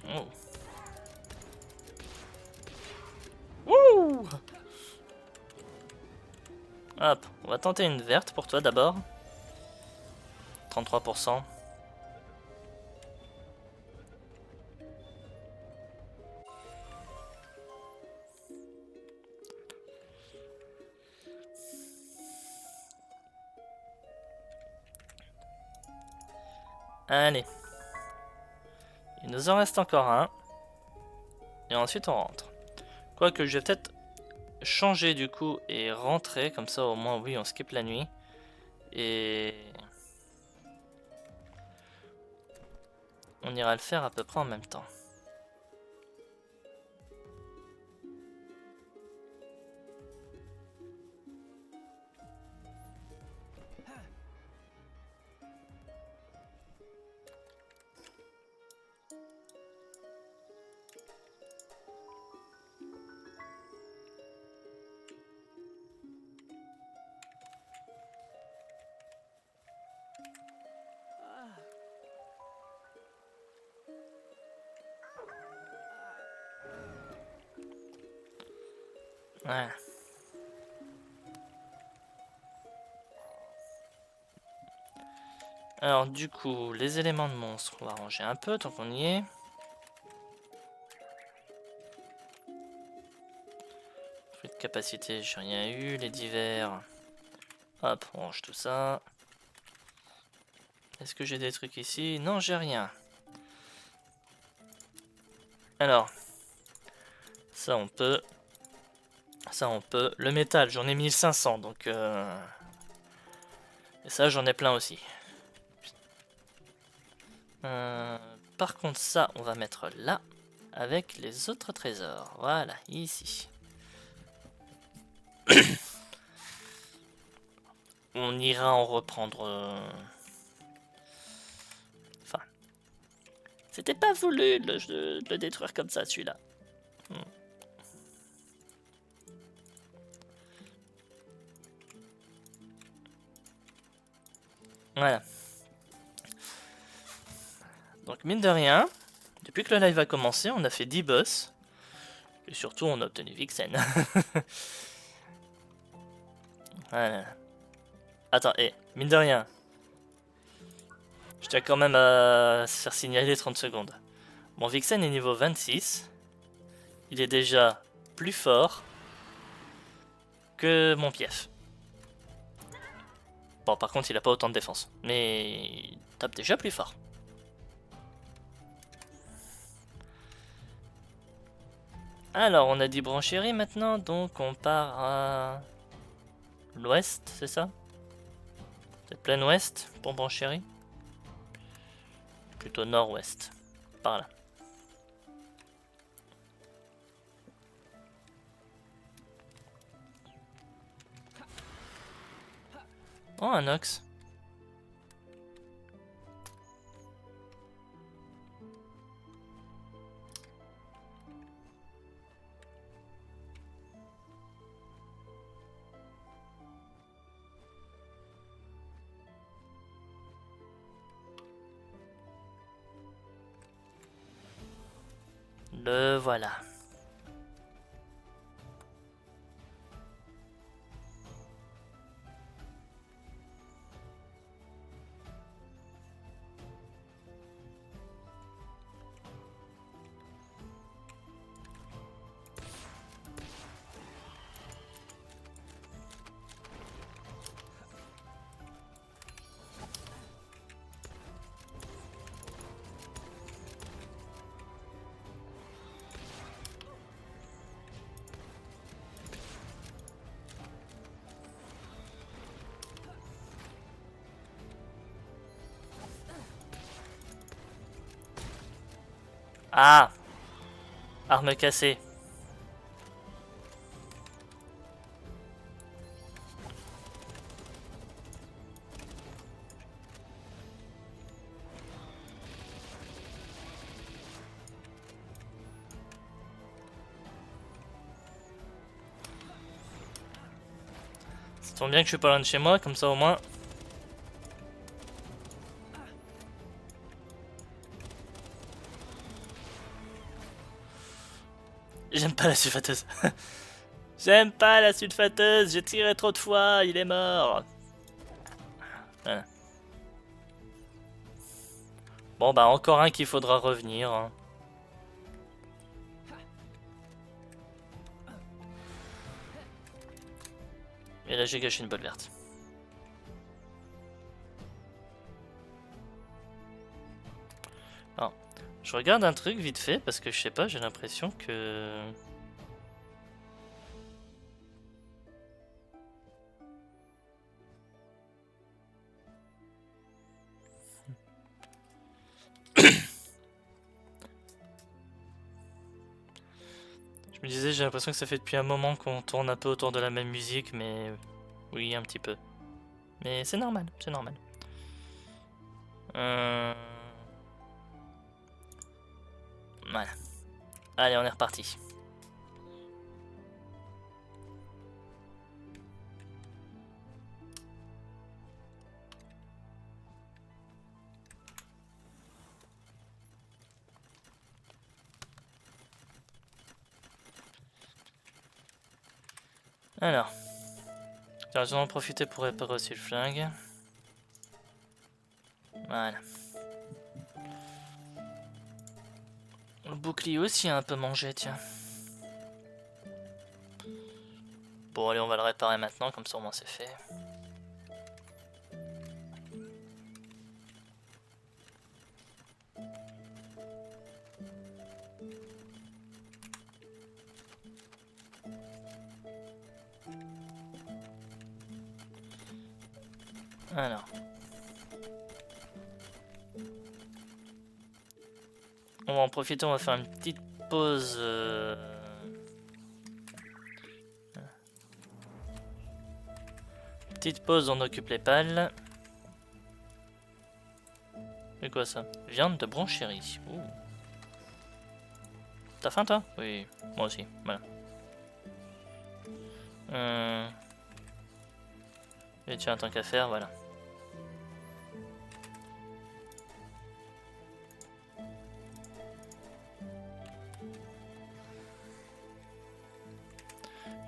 Oh. Wouh! Hop, on va tenter une verte pour toi d'abord. 33%. Allez. Il nous en reste encore un. Et ensuite on rentre. Quoique je vais peut-être changer du coup et rentrer. Comme ça au moins oui on skip la nuit. Et... on ira le faire à peu près en même temps. Ouais. Alors du coup, les éléments de monstre, on va ranger un peu tant qu'on y est. Fruit de capacité, j'ai rien eu. Les divers. Hop, on range tout ça. Est-ce que j'ai des trucs ici? Non, j'ai rien. Alors. Ça on peut. Ça on peut. Le métal, j'en ai 1500 donc... Et ça j'en ai plein aussi. Par contre ça on va mettre là. Avec les autres trésors. Voilà, ici. On ira en reprendre... Enfin... C'était pas voulu de le détruire comme ça celui-là. Voilà. Donc mine de rien, depuis que le live a commencé, on a fait 10 boss. Et surtout on a obtenu Vixen. Voilà. Attends, mine de rien. Je tiens quand même à se faire signaler 30 secondes. Mon Vixen est niveau 26. Il est déjà plus fort que mon Pief. Bon, par contre, il a pas autant de défense. Mais tape déjà plus fort. Alors, on a dit Branchéry maintenant, donc on part à l'ouest, c'est ça? C'est plein ouest pour Branchéry? Plutôt nord-ouest, par là. Oh, un ox. Le voilà. Ah! Arme cassée. Ça tombe bien que je suis pas loin de chez moi, comme ça au moins. J'aime pas la sulfateuse. J'aime pas la sulfateuse, j'ai tiré trop de fois, il est mort. Voilà. Bon bah encore un qu'il faudra revenir. Hein. Et là j'ai gâché une balle verte. Alors, je regarde un truc vite fait parce que je sais pas, j'ai l'impression que... Je me disais, j'ai l'impression que ça fait depuis un moment qu'on tourne un peu autour de la même musique, mais oui, un petit peu. Mais c'est normal, c'est normal. Voilà. Allez, on est reparti. Alors, je vais en profiter pour réparer aussi le flingue. Voilà. Le bouclier aussi a un peu mangé, tiens. Bon, allez, on va le réparer maintenant, comme ça au moins c'est fait. Alors. On va en profiter, on va faire une petite pause. Petite pause, on occupe les pales. C'est quoi ça? Viande de Branchéry. Ouh. T'as faim toi? Oui, moi aussi. Voilà. Et tiens, tant qu'à faire, voilà.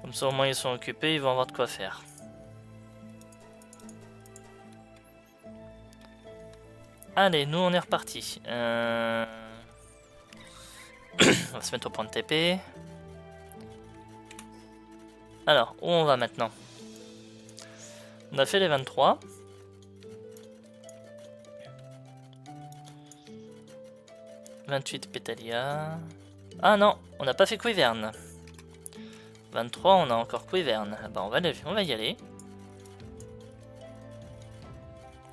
Comme ça au moins ils sont occupés, ils vont avoir de quoi faire. Allez, nous on est reparti. On va se mettre au point de TP. Alors, où on va maintenant? On a fait les 23. 28 Pétalia. Ah non, on n'a pas fait Quivern. 23, on a encore Quivern. Bah on va y aller.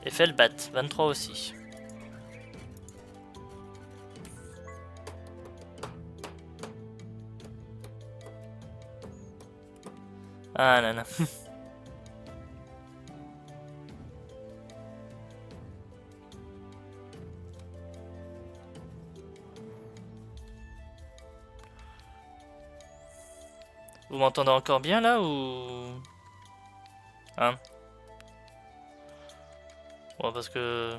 Et Felbat, 23 aussi. Ah là là. Vous m'entendez encore bien là ou... Hein? Ouais, parce que...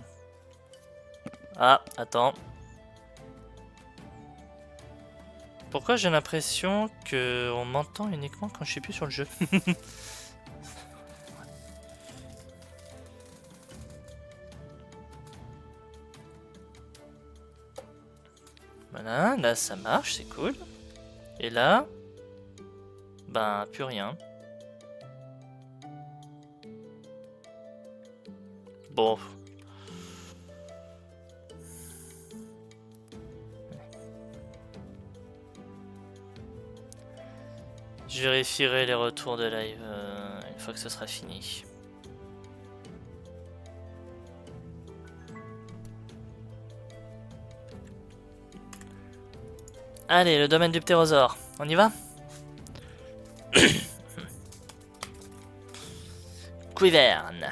Ah, attends. Pourquoi j'ai l'impression que on m'entend uniquement quand je suis plus sur le jeu? Voilà, là ça marche, c'est cool. Et là... Ben, plus rien. Bon. Je vérifierai les retours de live une fois que ce sera fini. Allez, le domaine du ptérosaure. On y va? Quivern.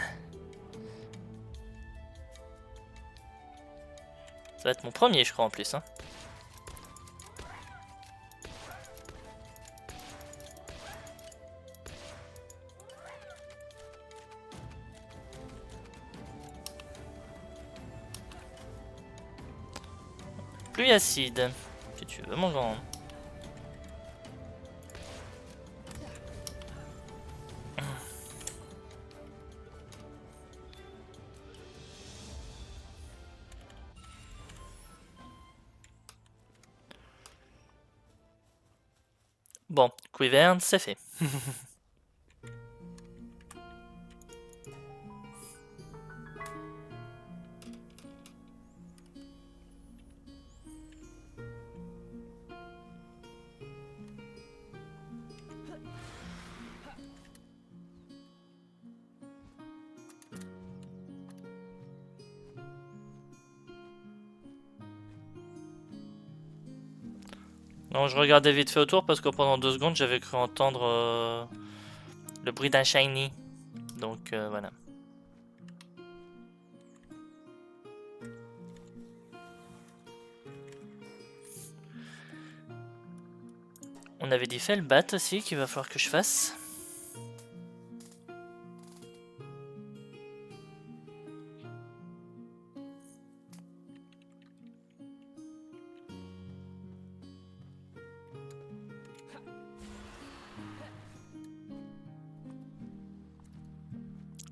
Ça va être mon premier, je crois, en plus. Hein. Pluie acide. Si tu veux, mon grand. Bon, Quivern, c'est fait. Non, je regardais vite fait autour parce que pendant 2 secondes j'avais cru entendre le bruit d'un shiny. Donc voilà. On avait dit Felbat aussi qu'il va falloir que je fasse.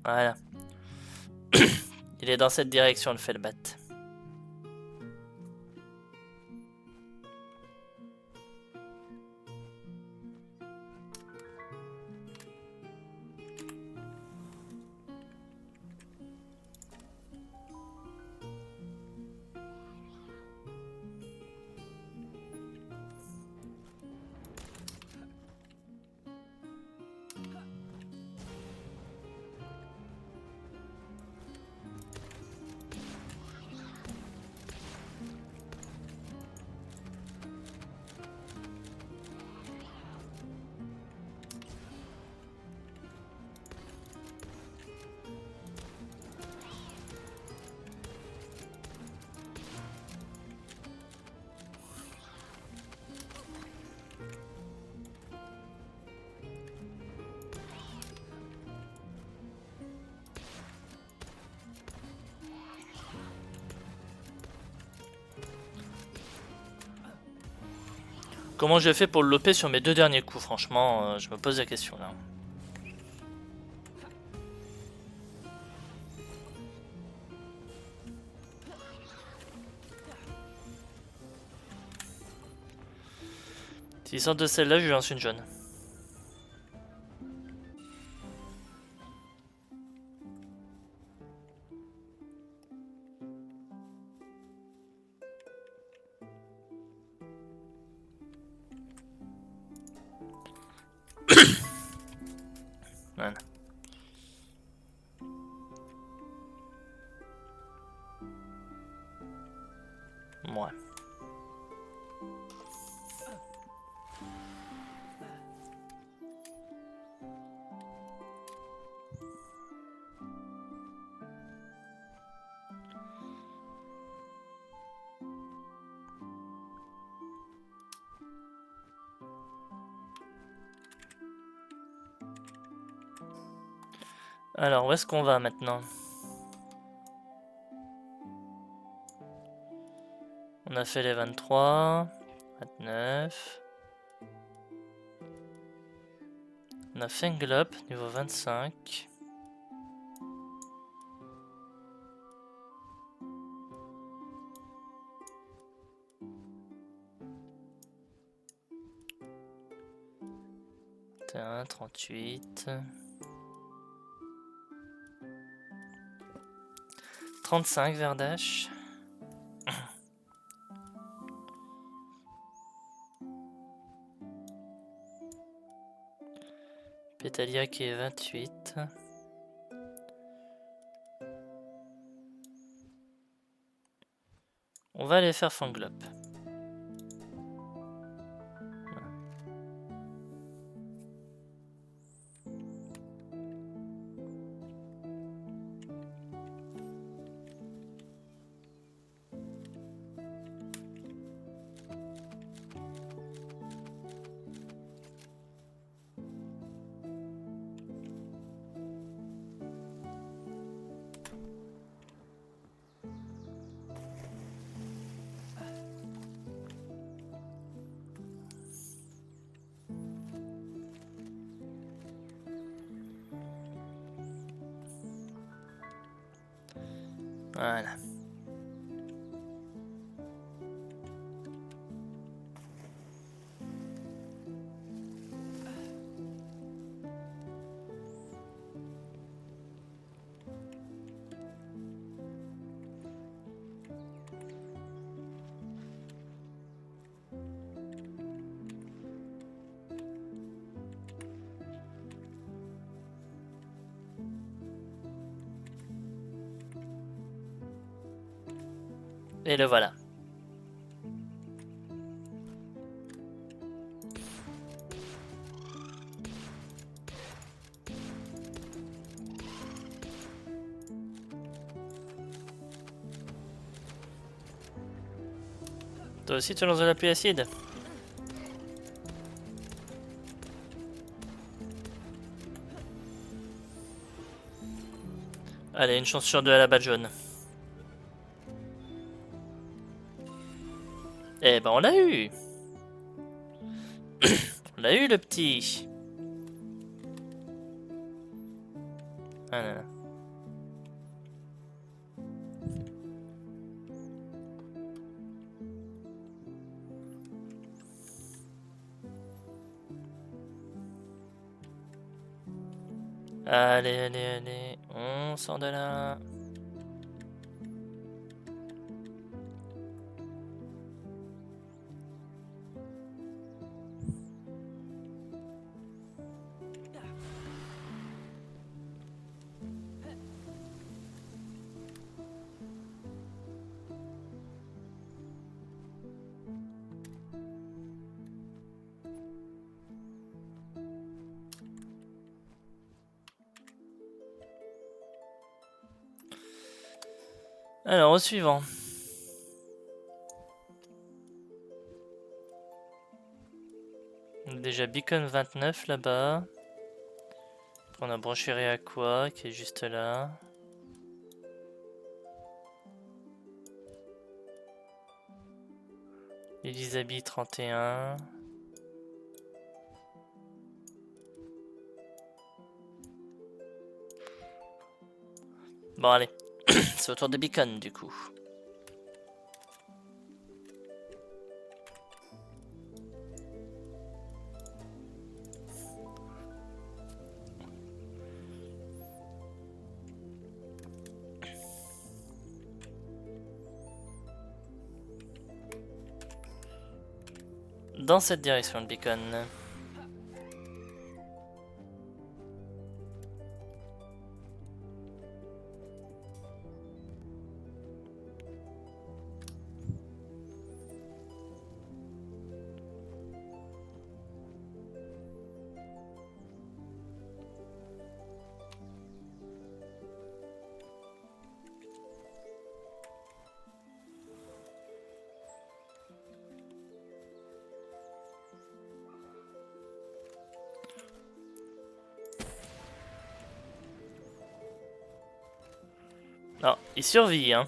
Voilà. Il est dans cette direction, le Felbat. Comment j'ai fait pour le loper sur mes 2 derniers coups? Franchement, je me pose la question là. S'il sort de celle-là, je lui lance une jaune. Voilà. Ouais. Alors, où est-ce qu'on va maintenant? On a fait les 23, 29. On a fait Englop, niveau 25. T'as 38. 35 Verdache. Pétalia qui est 28. On va aller faire Fanglop. Voilà. Et le voilà. Toi aussi tu lances de la pluie acide? Allez, une chance sur deux à la batte jaune. Eh ben on l'a eu. On l'a eu le petit. Ah non, non. Allez, allez, allez. On sort de là. Alors, au suivant. Déjà Beacon 29 là-bas. Après, on a Brancherie Aqua qui est juste là. Elisabeth 31. Bon, allez. C'est au tour de Beacon du coup. Dans cette direction, le Beacon. Non, il survit, hein.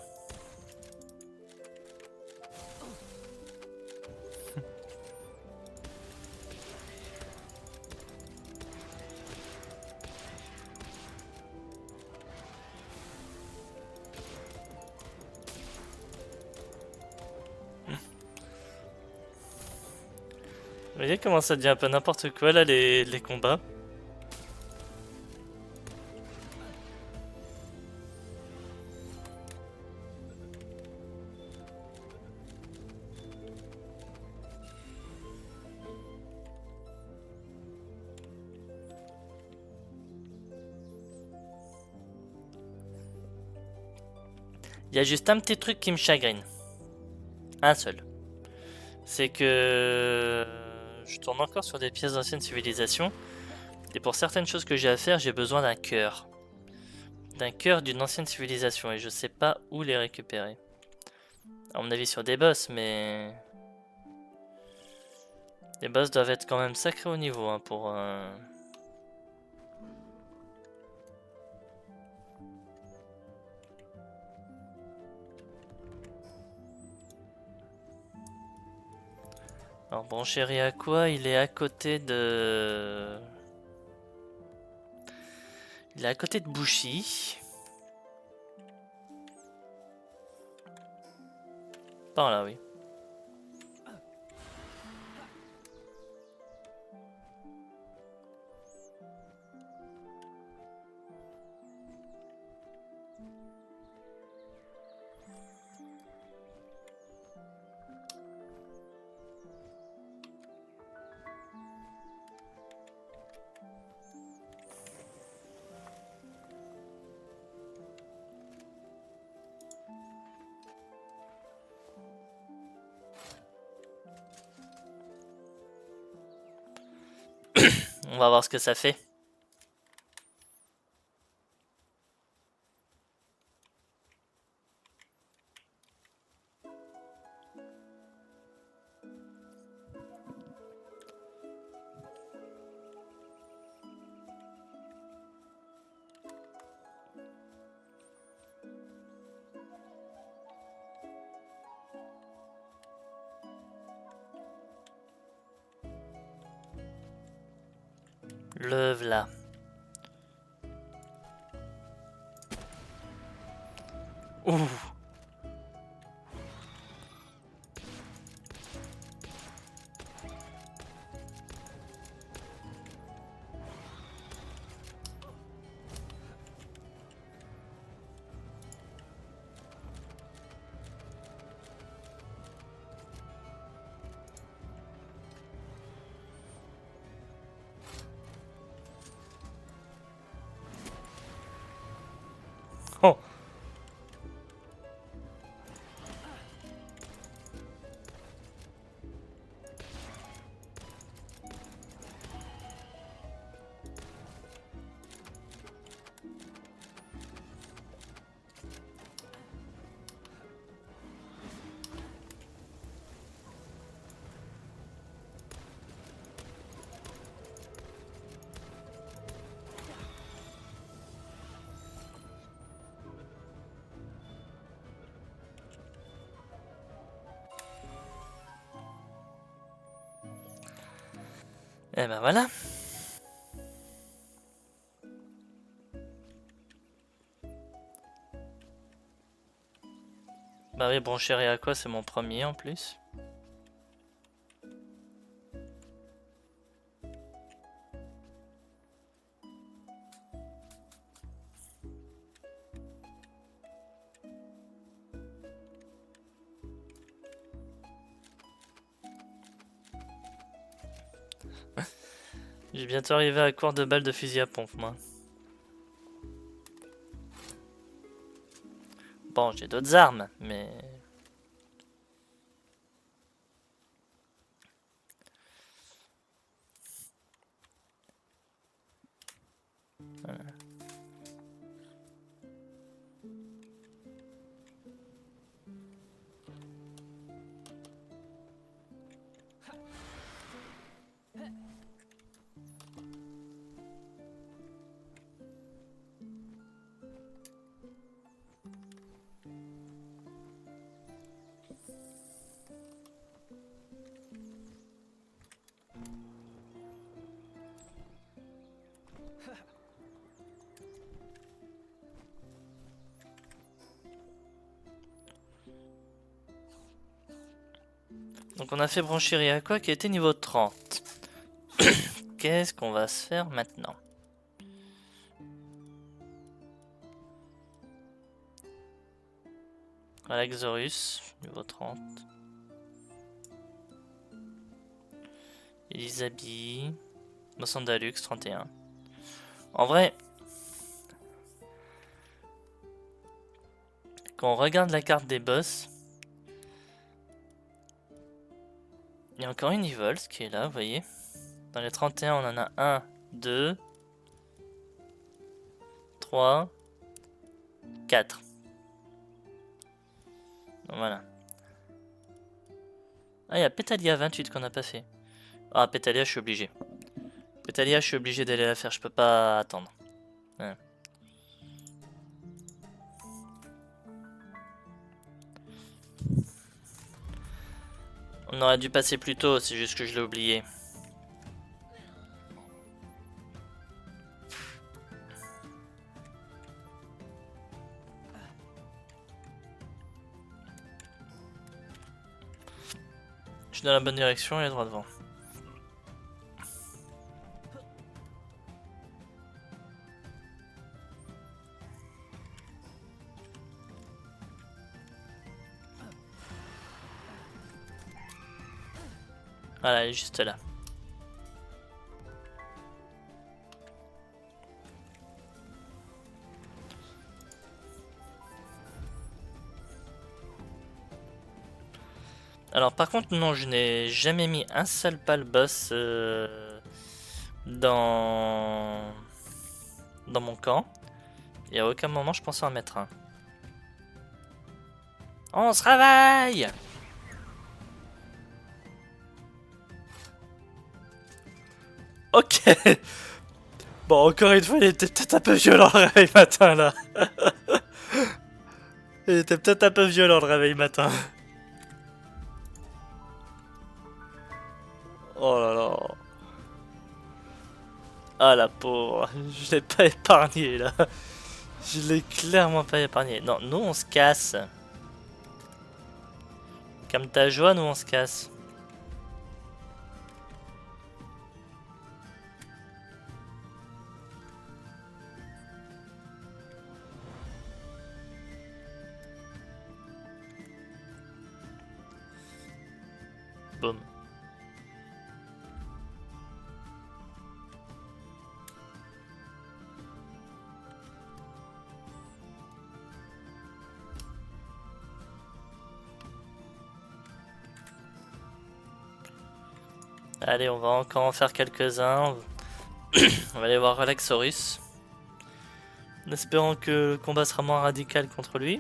Vous voyez comment ça devient un peu n'importe quoi là les combats. Il y a juste un petit truc qui me chagrine. Un seul. C'est que je tourne encore sur des pièces d'ancienne civilisation. Et pour certaines choses que j'ai à faire, j'ai besoin d'un cœur. D'un cœur d'une ancienne civilisation. Et je sais pas où les récupérer. À mon avis sur des boss, mais... Les boss doivent être quand même sacrés au niveau hein, pour... Alors bon, chéri à quoi il est à côté de... Il est à côté de Bushi. Par là, oui. On va voir ce que ça fait. Le v'là. Ouh. Oh. Et ben voilà. Bah oui, bon chéri à quoi c'est mon premier en plus. J'ai bientôt arrivé à court de balles de fusil à pompe moi. Bon, j'ai d'autres armes, mais... Voilà. Donc on a fait brancher Ryako qui était niveau 30. Qu'est-ce qu'on va se faire maintenant? Alaxorus, niveau 30. Elisabeth. Mossandalux, 31. En vrai, quand on regarde la carte des boss, il y a encore une Evolve qui est là, vous voyez. Dans les 31, on en a 1, 2, 3, 4. Donc voilà. Ah, il y a Pétalia 28 qu'on n'a pas fait. Ah, Pétalia, je suis obligé. Pétalia, je suis obligé d'aller la faire, je peux pas attendre. Ouais. On aurait dû passer plus tôt, c'est juste que je l'ai oublié. Je suis dans la bonne direction et droit devant. Voilà, elle est juste là. Alors par contre non, je n'ai jamais mis un seul pal boss dans mon camp. Et à aucun moment je pensais en mettre un. On se réveille! Ok. Bon, encore une fois, il était peut-être un peu violent le réveil matin là. Il était peut-être un peu violent le réveil matin. Oh là là. Ah la pauvre. Je l'ai pas épargné là. Je l'ai clairement pas épargné. Non, nous on se casse. Comme ta joie, nous on se casse. Boum. Allez, on va encore en faire quelques-uns. On va aller voir Relaxorus. En espérant que le combat sera moins radical contre lui.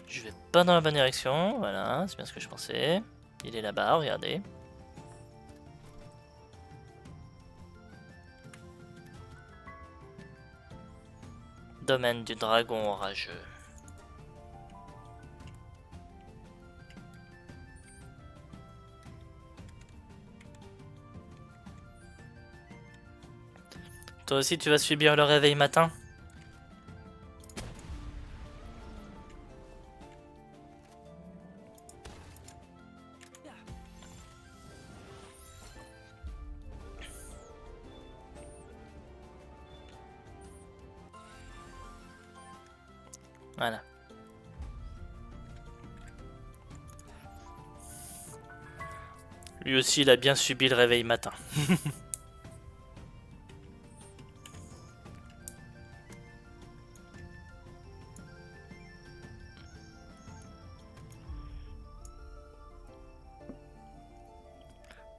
Je vais pas dans la bonne direction. Voilà, c'est bien ce que je pensais. Il est là-bas, regardez. Domaine du dragon orageux. Toi aussi, tu vas subir le réveil matin? Voilà. Lui aussi, il a bien subi le réveil matin.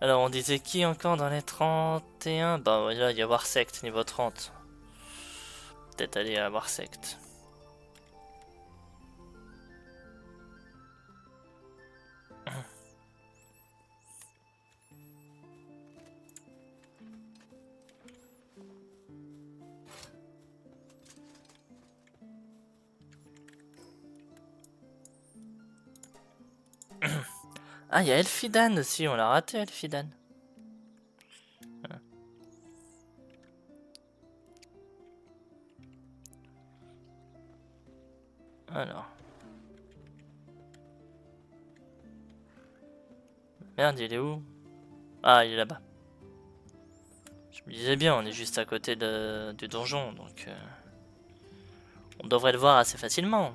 Alors, on disait qui encore dans les 31? Bah, là, il y a Warsect niveau 30. Peut-être aller à Warsect. Ah, il y a Elfidan aussi, on l'a raté Elfidan. Alors. Merde, il est où? Ah, il est là-bas. Je me disais bien, on est juste à côté du donjon, donc... on devrait le voir assez facilement.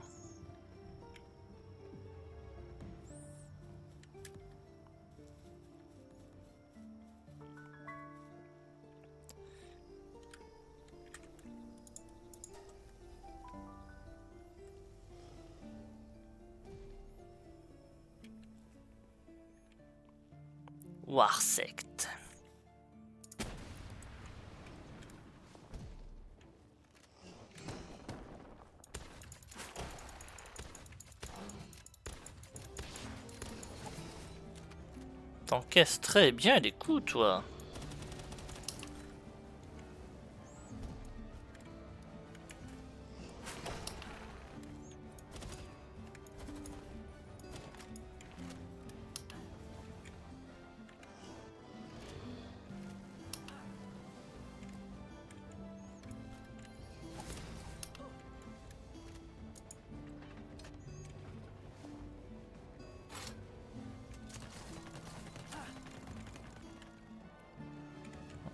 Warsect. T'encaisses très bien les coups, toi.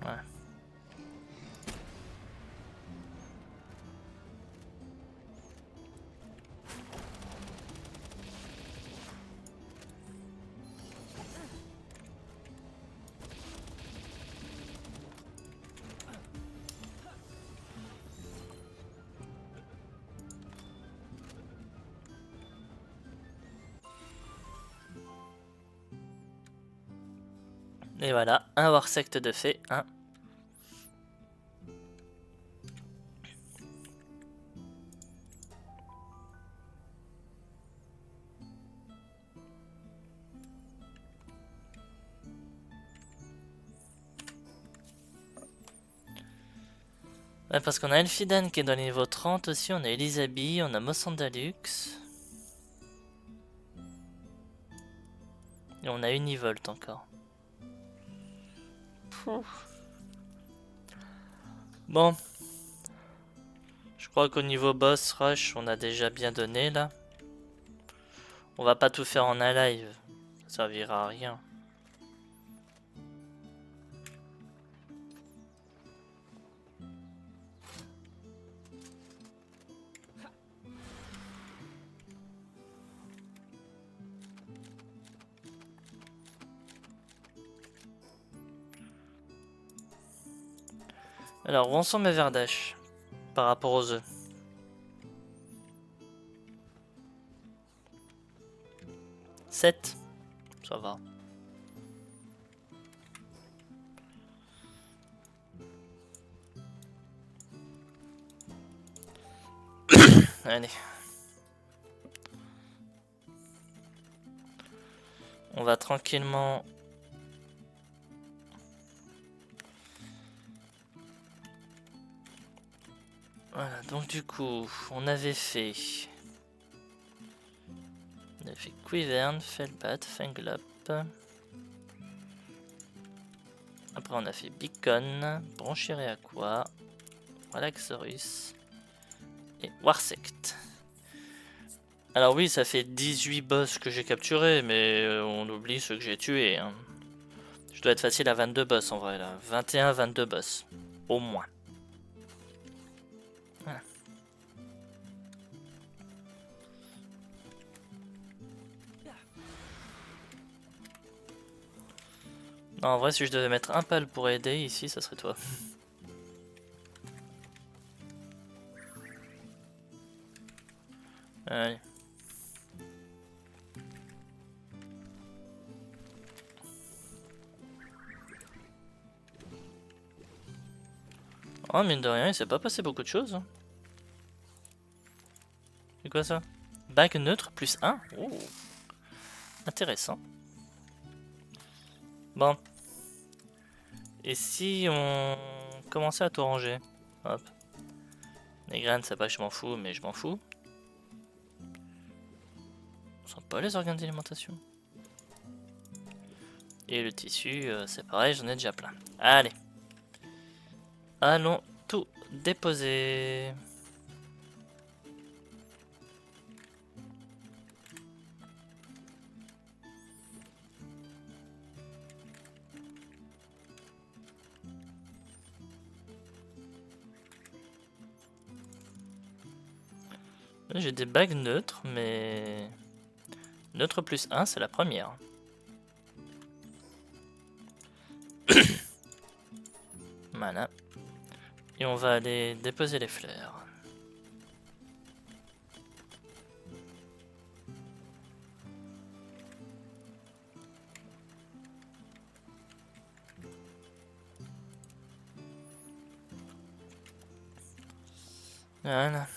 Ouais. Et voilà, un Warsect de fait, hein. Ouais, parce qu'on a Elfidan qui est dans le niveau 30 aussi, on a Elisabi, on a Mossandalux. Et on a Univolt encore. Pouf. Bon. Je crois qu'au niveau boss rush, on a déjà bien donné là. On va pas tout faire en un live. Ça servira à rien. Alors, où en sont mes Verdash par rapport aux œufs? Sept. Ça va. Allez. On va tranquillement... Voilà, donc du coup, on avait fait... On a fait Quivern, Felbat, Fanglop. Après on a fait Beacon, Bronchiré Aqua, Relaxorus et Warsect. Alors oui, ça fait 18 boss que j'ai capturés, mais on oublie ceux que j'ai tués. Hein. Je dois être facile à 22 boss en vrai là. 21, 22 boss. Au moins. Voilà. Non, en vrai, si je devais mettre un pal pour aider ici, ça serait toi. Allez. Oh, mine de rien, il s'est pas passé beaucoup de choses. Hein. C'est quoi ça? Bague neutre plus 1? Oh. Intéressant. Bon. Et si on commençait à tout ranger? Hop. Les graines, ça va, je m'en fous, mais je m'en fous. On sent pas les organes d'alimentation. Et le tissu, c'est pareil, j'en ai déjà plein. Allez. Allons tout déposer. J'ai des bagues neutres, mais... Neutre plus 1, c'est la première. Voilà. Et on va aller déposer les fleurs. Voilà.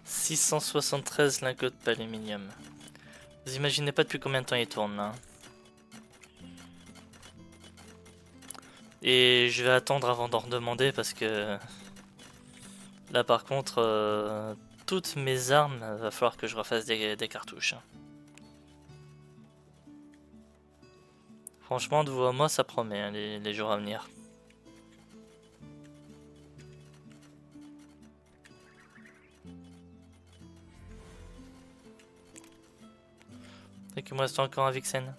« 673 lingots d'aluminium. » Vous imaginez pas depuis combien de temps il tourne là. Et je vais attendre avant d'en redemander parce que... Là par contre, toutes mes armes, va falloir que je refasse des cartouches. Franchement, de vous à moi, ça promet hein, les jours à venir. Et qu'il me reste encore un Vixen.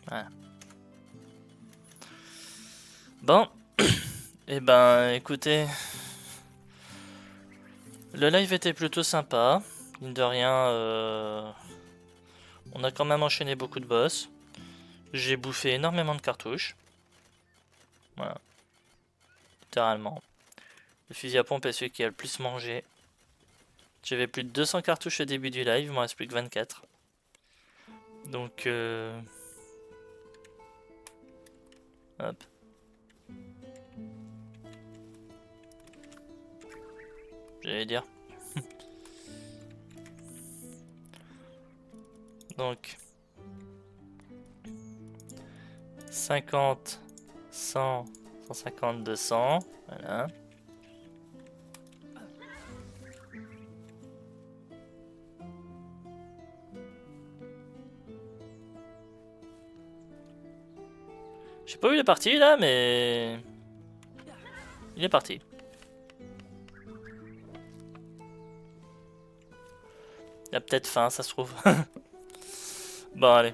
Voilà. Bon. Et ben, écoutez. Le live était plutôt sympa. Mine de rien, on a quand même enchaîné beaucoup de boss. J'ai bouffé énormément de cartouches. Voilà. Littéralement. Le fusil à pompe est celui qui a le plus mangé. J'avais plus de 200 cartouches au début du live, il m'en reste plus que 24. Donc hop. J'allais dire. Donc 50, 100, 150, 200. Voilà. Je sais pas où il est parti là, mais il est parti. Il a peut-être faim, ça se trouve. Bon, allez.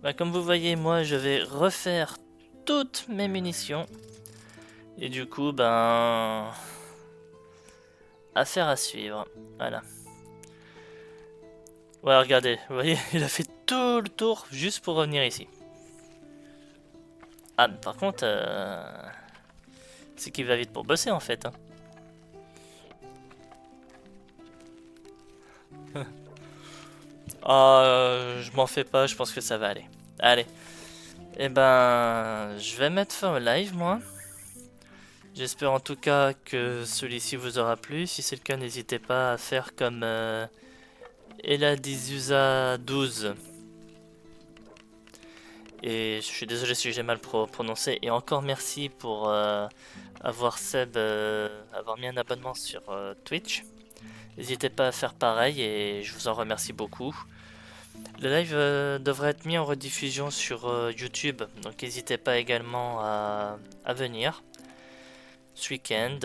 Bah, comme vous voyez, moi, je vais refaire toutes mes munitions. Et du coup, ben... affaire à suivre. Voilà. Ouais, regardez, vous voyez, il a fait tout le tour juste pour revenir ici. Ah, mais par contre, c'est qu'il va vite pour bosser en fait. Hein. Je m'en fais pas, je pense que ça va aller. Allez. Et ben, je vais mettre fin au live, moi. J'espère en tout cas que celui-ci vous aura plu. Si c'est le cas, n'hésitez pas à faire comme Eladizusa 12. Et je suis désolé si j'ai mal prononcé. Et encore merci pour avoir mis un abonnement sur Twitch. N'hésitez pas à faire pareil et je vous en remercie beaucoup. Le live devrait être mis en rediffusion sur YouTube. Donc n'hésitez pas également à venir. Ce week-end,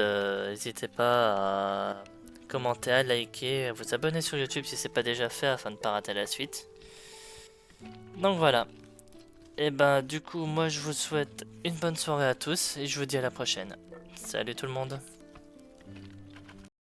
n'hésitez pas à commenter, à liker, à vous abonner sur YouTube si c'est pas déjà fait afin de ne pas rater la suite. Donc voilà. Et ben du coup moi je vous souhaite une bonne soirée à tous et je vous dis à la prochaine. Salut tout le monde.